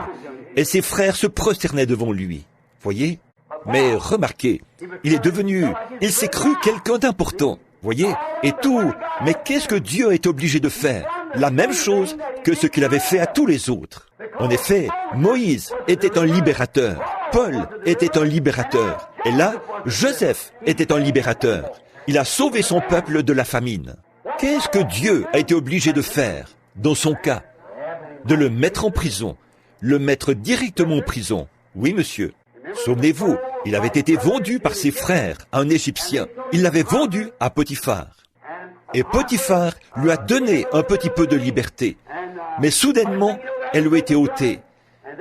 et ses frères se prosternaient devant lui, voyez? Mais remarquez, il s'est cru quelqu'un d'important, voyez? Et tout, mais qu'est-ce que Dieu est obligé de faire? La même chose que ce qu'il avait fait à tous les autres. En effet, Moïse était un libérateur. Paul était un libérateur. Et là, Joseph était un libérateur. Il a sauvé son peuple de la famine. Qu'est-ce que Dieu a été obligé de faire, dans son cas? De le mettre en prison, le mettre directement en prison. Oui, monsieur. Souvenez-vous, il avait été vendu par ses frères à un Égyptien. Il l'avait vendu à Potiphar. Et Potiphar lui a donné un petit peu de liberté. Mais soudainement, elle lui a été ôtée.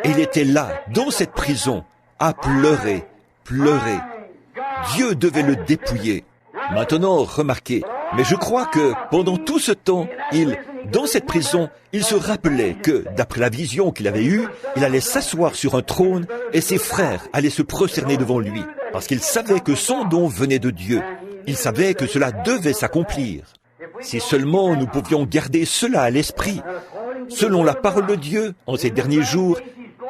Et il était là, dans cette prison, à pleurer, pleurer. Dieu devait le dépouiller. Maintenant, remarquez, mais je crois que pendant tout ce temps, dans cette prison, il se rappelait que, d'après la vision qu'il avait eue, il allait s'asseoir sur un trône et ses frères allaient se prosterner devant lui, parce qu'il savait que son don venait de Dieu. Il savait que cela devait s'accomplir. Si seulement nous pouvions garder cela à l'esprit, selon la parole de Dieu, en ces derniers jours,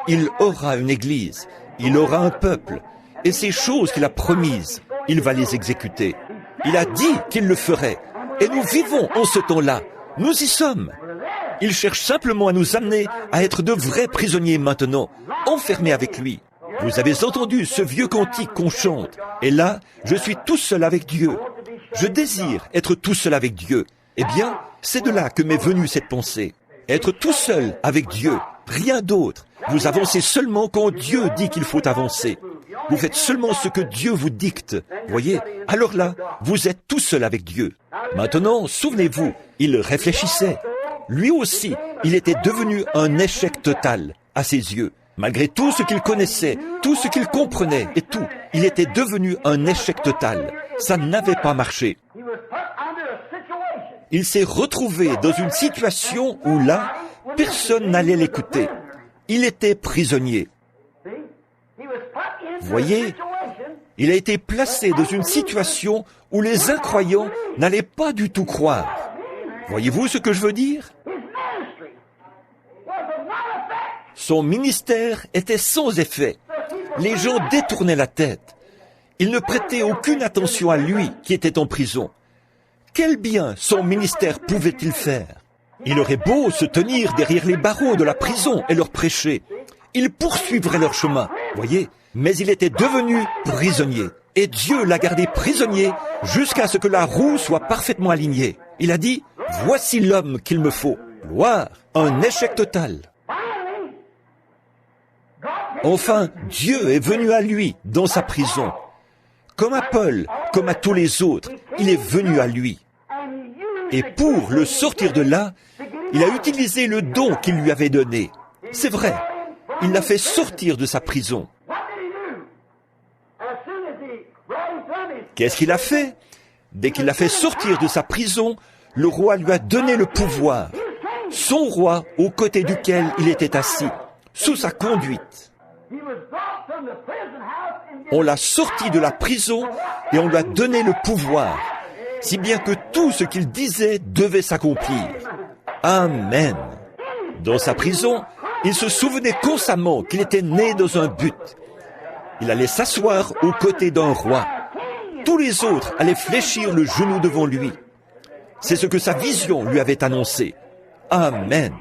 il aura une église, il aura un peuple, et ces choses qu'il a promises, il va les exécuter. Il a dit qu'il le ferait, Et nous vivons en ce temps-là. Nous y sommes. Il cherche simplement à nous amener à être de vrais prisonniers maintenant, enfermés avec lui. Vous avez entendu ce vieux cantique qu'on chante. Et là, je suis tout seul avec Dieu. Je désire être tout seul avec Dieu. Eh bien, c'est de là que m'est venue cette pensée. Être tout seul avec Dieu, rien d'autre. Vous avancez seulement quand Dieu dit qu'il faut avancer. Vous faites seulement ce que Dieu vous dicte. Voyez, alors là, vous êtes tout seul avec Dieu. Maintenant, souvenez-vous, il réfléchissait. Lui aussi, il était devenu un échec total à ses yeux. Malgré tout ce qu'il connaissait, tout ce qu'il comprenait et tout, il était devenu un échec total. Ça n'avait pas marché. Il s'est retrouvé dans une situation où là, personne n'allait l'écouter. Il était prisonnier. Voyez, il a été placé dans une situation où les incroyants n'allaient pas du tout croire. Voyez-vous ce que je veux dire? Son ministère était sans effet. Les gens détournaient la tête. Ils ne prêtaient aucune attention à lui qui était en prison. Quel bien son ministère pouvait-il faire? Il aurait beau se tenir derrière les barreaux de la prison et leur prêcher. Ils poursuivraient leur chemin, voyez, mais il était devenu prisonnier. Et Dieu l'a gardé prisonnier jusqu'à ce que la roue soit parfaitement alignée. Il a dit, voici l'homme qu'il me faut. Gloire, un échec total. Enfin, Dieu est venu à lui dans sa prison. Comme à Paul, comme à tous les autres, il est venu à lui. Et pour le sortir de là, il a utilisé le don qu'il lui avait donné. C'est vrai, il l'a fait sortir de sa prison. Qu'est-ce qu'il a fait? Dès qu'il l'a fait sortir de sa prison, le roi lui a donné le pouvoir. Son roi au côté duquel il était assis, sous sa conduite. On l'a sorti de la prison et on lui a donné le pouvoir, si bien que tout ce qu'il disait devait s'accomplir. Amen. Dans sa prison, il se souvenait constamment qu'il était né dans un but. Il allait s'asseoir aux côtés d'un roi. Tous les autres allaient fléchir le genou devant lui. C'est ce que sa vision lui avait annoncé. Amen.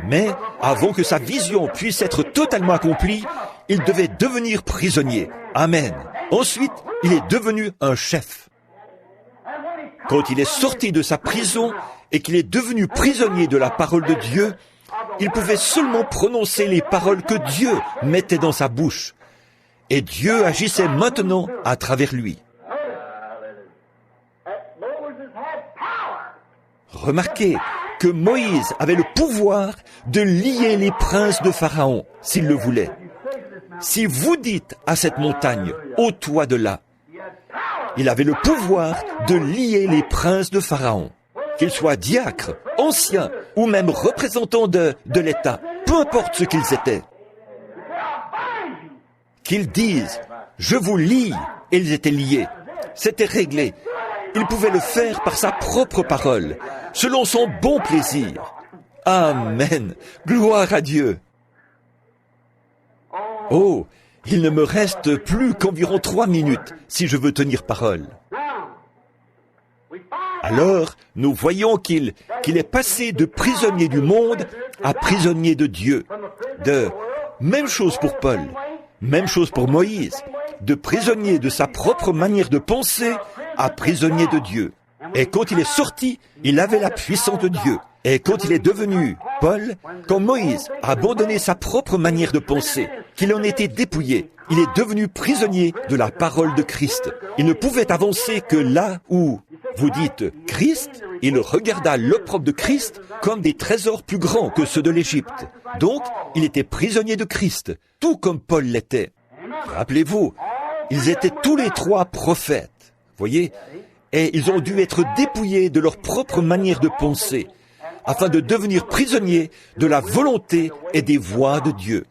Mais avant que sa vision puisse être totalement accomplie, il devait devenir prisonnier. Amen. Ensuite, il est devenu un chef. Quand il est sorti de sa prison et qu'il est devenu prisonnier de la parole de Dieu, il pouvait seulement prononcer les paroles que Dieu mettait dans sa bouche. Et Dieu agissait maintenant à travers lui. Remarquez que Moïse avait le pouvoir de lier les princes de Pharaon, s'il le voulait. Si vous dites à cette montagne, ôte-toi de là, il avait le pouvoir de lier les princes de Pharaon, qu'ils soient diacres, anciens ou même représentants de l'État, peu importe ce qu'ils étaient. Qu'ils disent, je vous lie, et ils étaient liés. C'était réglé. Il pouvait le faire par sa propre parole, selon son bon plaisir. Amen. Gloire à Dieu. Oh, il ne me reste plus qu'environ 3 minutes si je veux tenir parole. Alors, nous voyons qu'il est passé de prisonnier du monde à prisonnier de Dieu. Même chose pour Paul, même chose pour Moïse, de prisonnier de sa propre manière de penser à prisonnier de Dieu. Et quand il est sorti, il avait la puissance de Dieu. Et quand il est devenu Paul, quand Moïse a abandonné sa propre manière de penser, qu'il en était dépouillé, il est devenu prisonnier de la parole de Christ. Il ne pouvait avancer que là où vous dites Christ, il regarda l'opprobre de Christ comme des trésors plus grands que ceux de l'Égypte. Donc, il était prisonnier de Christ, tout comme Paul l'était. Rappelez-vous, ils étaient tous les 3 prophètes, voyez, et ils ont dû être dépouillés de leur propre manière de penser, afin de devenir prisonniers de la volonté et des voies de Dieu.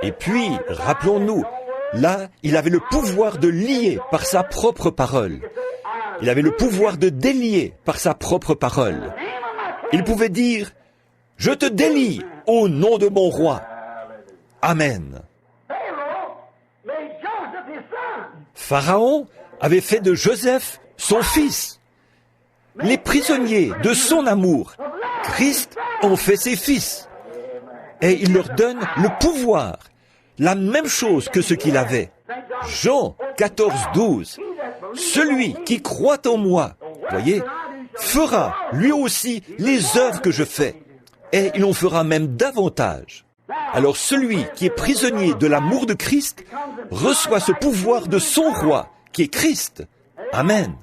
Et puis, rappelons-nous, là, il avait le pouvoir de lier par sa propre parole. Il avait le pouvoir de délier par sa propre parole. Il pouvait dire, « Je te délie au nom de mon roi. » Amen. Pharaon avait fait de Joseph son fils. Les prisonniers de son amour, Christ en fait ses fils. Et il leur donne le pouvoir, la même chose que ce qu'il avait. Jean 14, 12. Celui qui croit en moi, voyez, fera lui aussi les œuvres que je fais. Et il en fera même davantage. Alors celui qui est prisonnier de l'amour de Christ reçoit ce pouvoir de son roi, qui est Christ. Amen.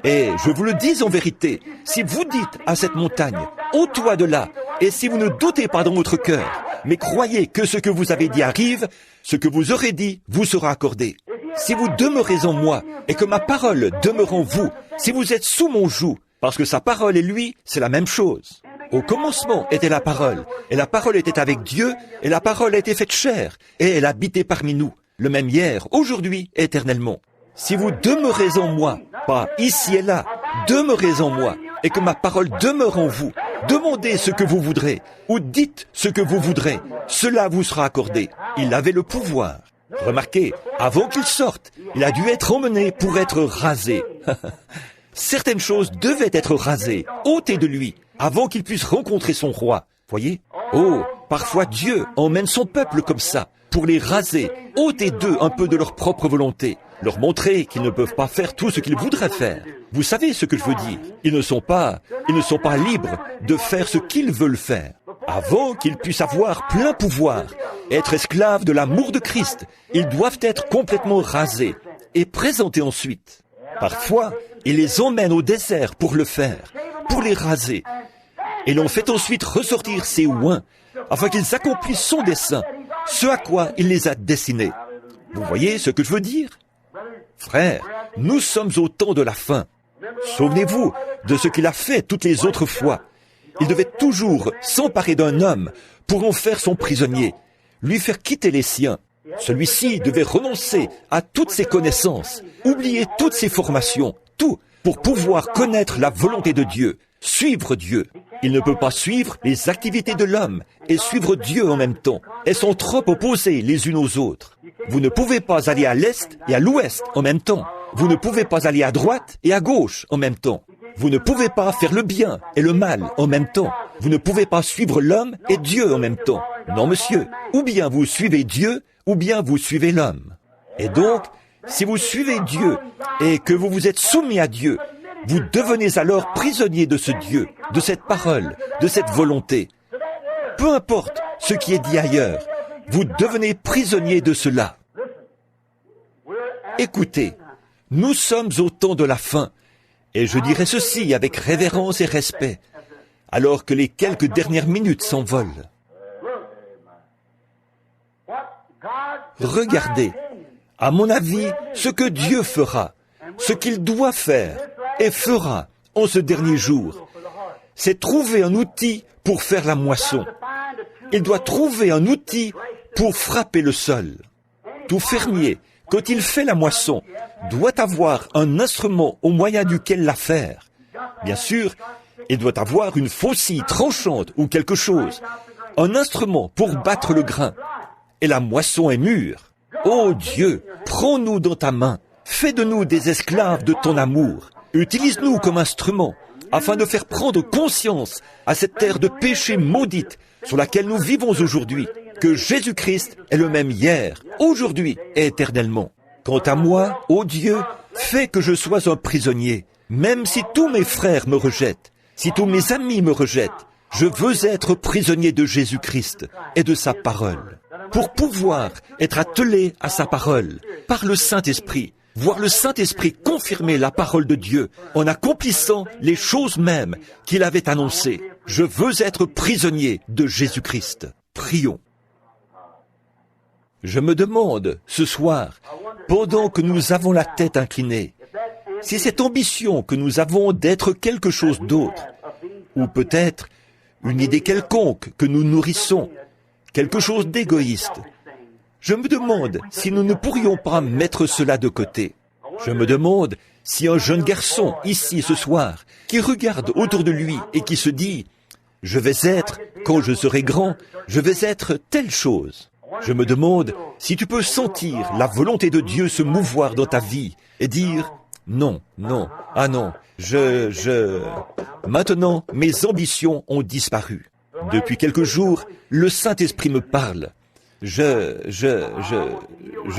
Et je vous le dis en vérité, si vous dites à cette montagne, ôte-toi de là, et si vous ne doutez pas dans votre cœur, mais croyez que ce que vous avez dit arrive, ce que vous aurez dit vous sera accordé. Si vous demeurez en moi, et que ma parole demeure en vous, si vous êtes sous mon joug, parce que sa parole et lui, c'est la même chose. Au commencement était la parole, et la parole était avec Dieu, et la parole a été faite chair, et elle habitait parmi nous, le même hier, aujourd'hui, éternellement. Si vous demeurez en moi, pas ici et là, demeurez en moi, et que ma parole demeure en vous, demandez ce que vous voudrez, ou dites ce que vous voudrez, cela vous sera accordé. Il avait le pouvoir. Remarquez, avant qu'il sorte, il a dû être emmené pour être rasé. Certaines choses devaient être rasées, ôtées de lui, avant qu'il puisse rencontrer son roi. Voyez? Oh, parfois Dieu emmène son peuple comme ça, pour les raser, ôter d'eux un peu de leur propre volonté, leur montrer qu'ils ne peuvent pas faire tout ce qu'ils voudraient faire. Vous savez ce que je veux dire? Ils ne sont pas libres de faire ce qu'ils veulent faire. Avant qu'ils puissent avoir plein pouvoir, être esclaves de l'amour de Christ, ils doivent être complètement rasés et présentés ensuite. Parfois, il les emmène au désert pour le faire, pour les raser. Et l'on fait ensuite ressortir ses oins, afin qu'ils accomplissent son dessein, ce à quoi il les a destinés. Vous voyez ce que je veux dire? Frères, nous sommes au temps de la fin. Souvenez-vous de ce qu'il a fait toutes les autres fois. Il devait toujours s'emparer d'un homme pour en faire son prisonnier, lui faire quitter les siens. Celui-ci devait renoncer à toutes ses connaissances, oublier toutes ses formations, tout, pour pouvoir connaître la volonté de Dieu, suivre Dieu. Il ne peut pas suivre les activités de l'homme et suivre Dieu en même temps. Elles sont trop opposées les unes aux autres. Vous ne pouvez pas aller à l'est et à l'ouest en même temps. Vous ne pouvez pas aller à droite et à gauche en même temps. Vous ne pouvez pas faire le bien et le mal en même temps. Vous ne pouvez pas suivre l'homme et Dieu en même temps. Non, monsieur. Ou bien vous suivez Dieu, ou bien vous suivez l'homme. Et donc, si vous suivez Dieu et que vous vous êtes soumis à Dieu, vous devenez alors prisonnier de ce Dieu, de cette parole, de cette volonté. Peu importe ce qui est dit ailleurs, vous devenez prisonnier de cela. Écoutez, nous sommes au temps de la fin, et je dirai ceci avec révérence et respect, alors que les quelques dernières minutes s'envolent. Regardez, à mon avis, ce que Dieu fera, ce qu'il doit faire et fera en ce dernier jour, c'est trouver un outil pour faire la moisson. Il doit trouver un outil pour frapper le sol. Tout fermier, quand il fait la moisson, doit avoir un instrument au moyen duquel la faire. Bien sûr, il doit avoir une faucille tranchante ou quelque chose, un instrument pour battre le grain. Et la moisson est mûre. Ô Dieu, prends-nous dans ta main, fais de nous des esclaves de ton amour. Utilise-nous comme instruments, afin de faire prendre conscience à cette terre de péché maudite sur laquelle nous vivons aujourd'hui, que Jésus-Christ est le même hier, aujourd'hui et éternellement. Quant à moi, ô Dieu, fais que je sois un prisonnier, même si tous mes frères me rejettent, si tous mes amis me rejettent, je veux être prisonnier de Jésus-Christ et de sa parole, pour pouvoir être attelé à sa parole, par le Saint-Esprit, voir le Saint-Esprit confirmer la parole de Dieu en accomplissant les choses mêmes qu'il avait annoncées. Je veux être prisonnier de Jésus-Christ. Prions. Je me demande, ce soir, pendant que nous avons la tête inclinée, si cette ambition que nous avons d'être quelque chose d'autre, ou peut-être une idée quelconque que nous nourrissons, quelque chose d'égoïste, je me demande si nous ne pourrions pas mettre cela de côté. Je me demande si un jeune garçon, ici ce soir, qui regarde autour de lui et qui se dit « Je vais être, quand je serai grand, je vais être telle chose ». Je me demande si tu peux sentir la volonté de Dieu se mouvoir dans ta vie et dire Non, non, ah non, Maintenant, mes ambitions ont disparu. Depuis quelques jours, le Saint-Esprit me parle. Je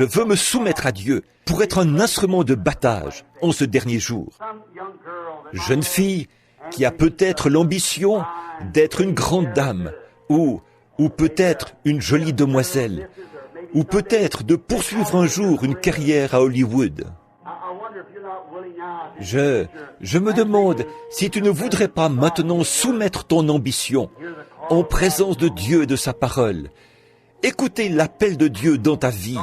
veux me soumettre à Dieu pour être un instrument de battage en ce dernier jour. Jeune fille qui a peut-être l'ambition d'être une grande dame, ou peut-être une jolie demoiselle, ou peut-être de poursuivre un jour une carrière à Hollywood. Je me demande si tu ne voudrais pas maintenant soumettre ton ambition en présence de Dieu et de sa parole. Écoutez l'appel de Dieu dans ta vie.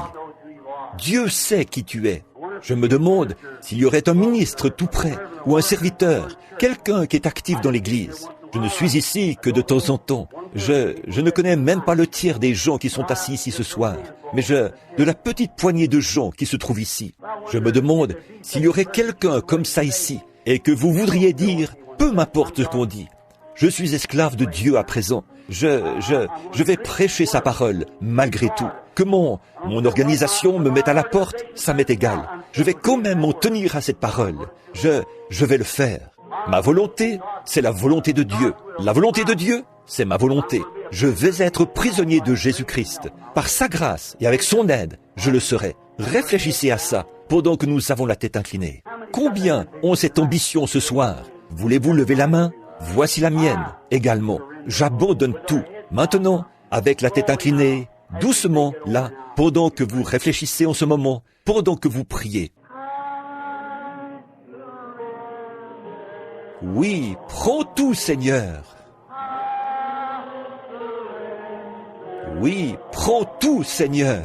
Dieu sait qui tu es. Je me demande s'il y aurait un ministre tout près, ou un serviteur, quelqu'un qui est actif dans l'Église. Je ne suis ici que de temps en temps. Je ne connais même pas le tiers des gens qui sont assis ici ce soir, mais de la petite poignée de gens qui se trouvent ici. Je me demande s'il y aurait quelqu'un comme ça ici, et que vous voudriez dire, peu m'importe ce qu'on dit. Je suis esclave de Dieu à présent. Je vais prêcher sa parole, malgré tout. Que mon organisation me mette à la porte, ça m'est égal. Je vais quand même m'en tenir à cette parole. Je vais le faire. Ma volonté, c'est la volonté de Dieu. La volonté de Dieu, c'est ma volonté. Je vais être prisonnier de Jésus-Christ. Par sa grâce et avec son aide, je le serai. Réfléchissez à ça pendant que nous avons la tête inclinée. Combien ont cette ambition ce soir? Voulez-vous lever la main? Voici la mienne également. J'abandonne tout. Maintenant, avec la tête inclinée, doucement, là, pendant que vous réfléchissez en ce moment, pendant que vous priez. Oui, prends tout, Seigneur. Oui, prends tout, Seigneur.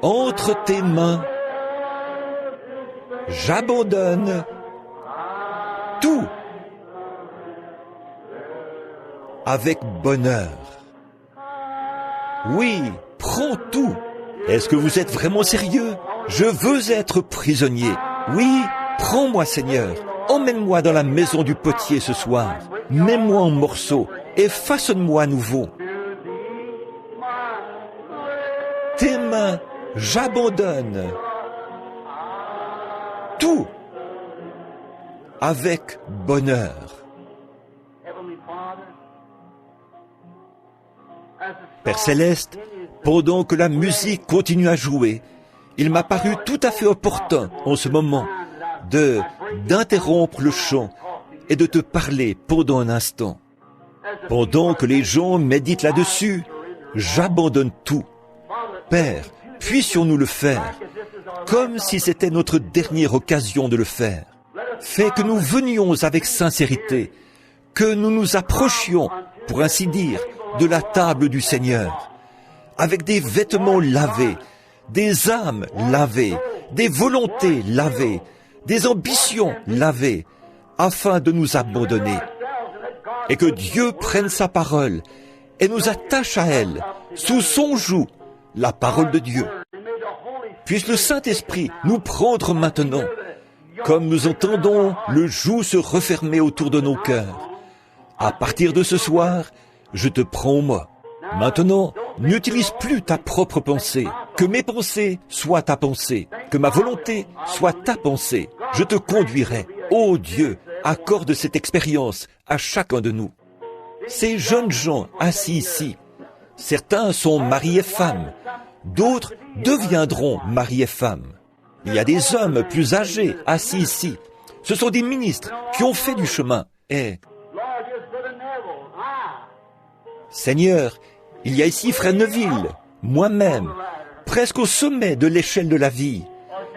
Entre tes mains, j'abandonne tout avec bonheur. Oui, prends tout. Est-ce que vous êtes vraiment sérieux? Je veux être prisonnier. Oui, prends-moi, Seigneur. Emmène-moi dans la maison du potier ce soir. Mets-moi en morceaux et façonne-moi à nouveau. Tes mains, j'abandonne tout avec bonheur. Père Céleste, pendant que la musique continue à jouer, il m'a paru tout à fait opportun en ce moment d'interrompre le chant et de te parler pendant un instant. Pendant que les gens méditent là-dessus, j'abandonne tout. Père, puissions-nous le faire, comme si c'était notre dernière occasion de le faire. Fais que nous venions avec sincérité, que nous nous approchions, pour ainsi dire, de la table du Seigneur, avec des vêtements lavés, des âmes lavées, des volontés lavées, des ambitions lavées, afin de nous abandonner. Et que Dieu prenne sa parole et nous attache à elle, sous son joug, la parole de Dieu. Puisse le Saint-Esprit nous prendre maintenant, comme nous entendons le joug se refermer autour de nos cœurs. À partir de ce soir, je te prends moi. Maintenant, n'utilise plus ta propre pensée. Que mes pensées soient ta pensée. Que ma volonté soit ta pensée. Je te conduirai. Ô Dieu, accorde cette expérience à chacun de nous. Ces jeunes gens assis ici, certains sont maris et femmes. D'autres deviendront maris et femmes. Il y a des hommes plus âgés assis ici. Ce sont des ministres qui ont fait du chemin. Et Seigneur, il y a ici Frère Neville, moi-même, presque au sommet de l'échelle de la vie.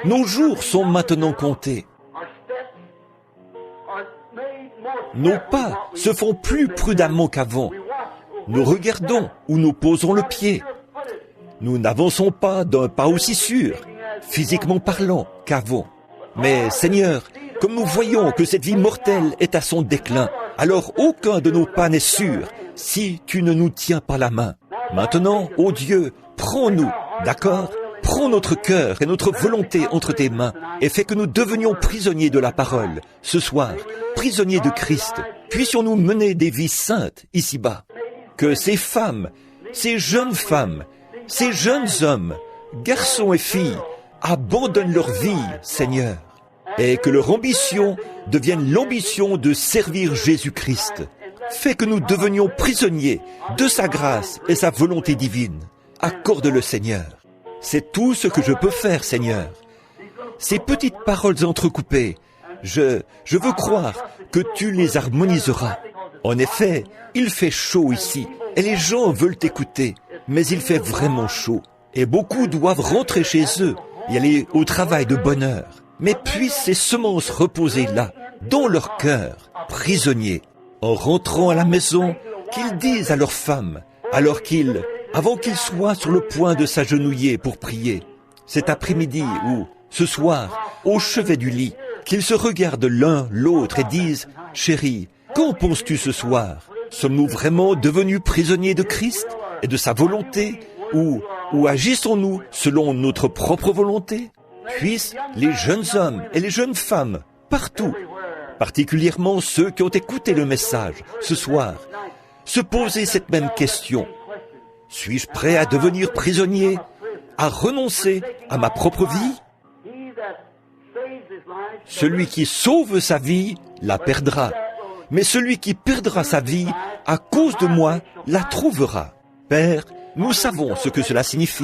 Nos jours sont maintenant comptés. Nos pas se font plus prudemment qu'avant. Nous regardons où nous posons le pied. Nous n'avançons pas d'un pas aussi sûr, physiquement parlant, qu'avant. Mais Seigneur, comme nous voyons que cette vie mortelle est à son déclin, alors aucun de nos pas n'est sûr si tu ne nous tiens pas la main. Maintenant, ô Dieu, prends-nous, d'accord? Prends notre cœur et notre volonté entre tes mains et fais que nous devenions prisonniers de la parole, ce soir, prisonniers de Christ. Puissions-nous mener des vies saintes ici-bas. Que ces femmes, ces jeunes hommes, garçons et filles, abandonnent leur vie, Seigneur, et que leur ambition devienne l'ambition de servir Jésus-Christ. Fais que nous devenions prisonniers de sa grâce et sa volonté divine. Accorde-le, Seigneur. C'est tout ce que je peux faire, Seigneur. Ces petites paroles entrecoupées, je veux croire que tu les harmoniseras. En effet, il fait chaud ici, et les gens veulent écouter, mais il fait vraiment chaud. Et beaucoup doivent rentrer chez eux et aller au travail de bonne heure. Mais puissent ces semences reposer là, dans leur cœur, prisonniers, en rentrant à la maison, qu'ils disent à leurs femmes, avant qu'ils soient sur le point de s'agenouiller pour prier, cet après-midi ou ce soir, au chevet du lit, qu'ils se regardent l'un l'autre et disent, « Chérie, qu'en penses-tu ce soir? Sommes-nous vraiment devenus prisonniers de Christ et de sa volonté, ou agissons-nous selon notre propre volonté ?» Puissent les jeunes hommes et les jeunes femmes, partout, particulièrement ceux qui ont écouté le message ce soir, se poser cette même question. Suis-je prêt à devenir prisonnier, à renoncer à ma propre vie? Celui qui sauve sa vie la perdra, mais celui qui perdra sa vie à cause de moi la trouvera. Père, nous savons ce que cela signifie,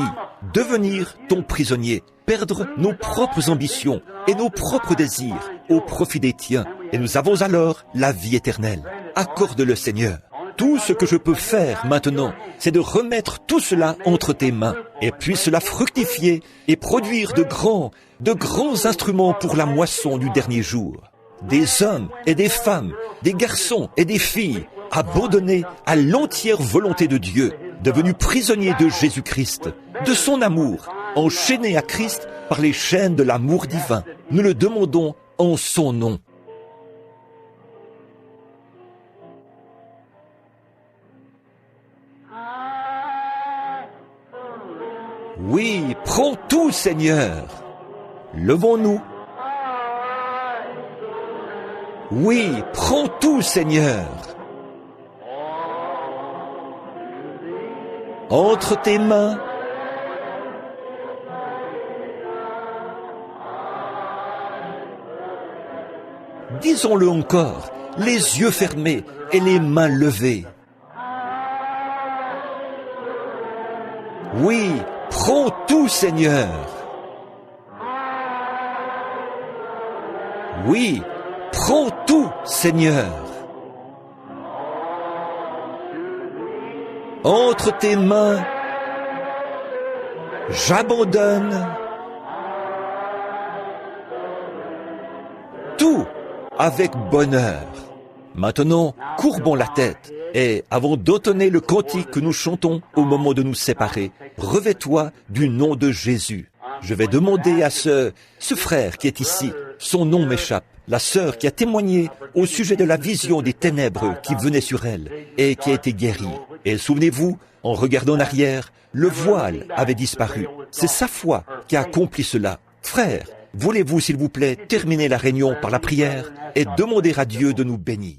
devenir ton prisonnier, perdre nos propres ambitions et nos propres désirs au profit des tiens, et nous avons alors la vie éternelle. Accorde-le, Seigneur. Tout ce que je peux faire maintenant, c'est de remettre tout cela entre tes mains, et puis cela fructifier et produire de grands instruments pour la moisson du dernier jour. Des hommes et des femmes, des garçons et des filles, abandonnés à l'entière volonté de Dieu, devenus prisonniers de Jésus-Christ, de son amour, enchaînés à Christ par les chaînes de l'amour divin. Nous le demandons en son nom. Oui, prends tout, Seigneur. Levons-nous. Oui, prends tout, Seigneur. Entre tes mains, disons-le encore, les yeux fermés et les mains levées. Oui, prends tout, Seigneur. Oui, prends tout, Seigneur. Entre tes mains, j'abandonne tout avec bonheur. Maintenant, courbons la tête et, avant d'entonner le cantique que nous chantons au moment de nous séparer, revêt-toi du nom de Jésus. Je vais demander à ce frère qui est ici, son nom m'échappe, la sœur qui a témoigné au sujet de la vision des ténèbres qui venaient sur elle et qui a été guérie. Et souvenez-vous, en regardant en arrière, le voile avait disparu. C'est sa foi qui a accompli cela. Frère, voulez-vous s'il vous plaît terminer la réunion par la prière et demander à Dieu de nous bénir?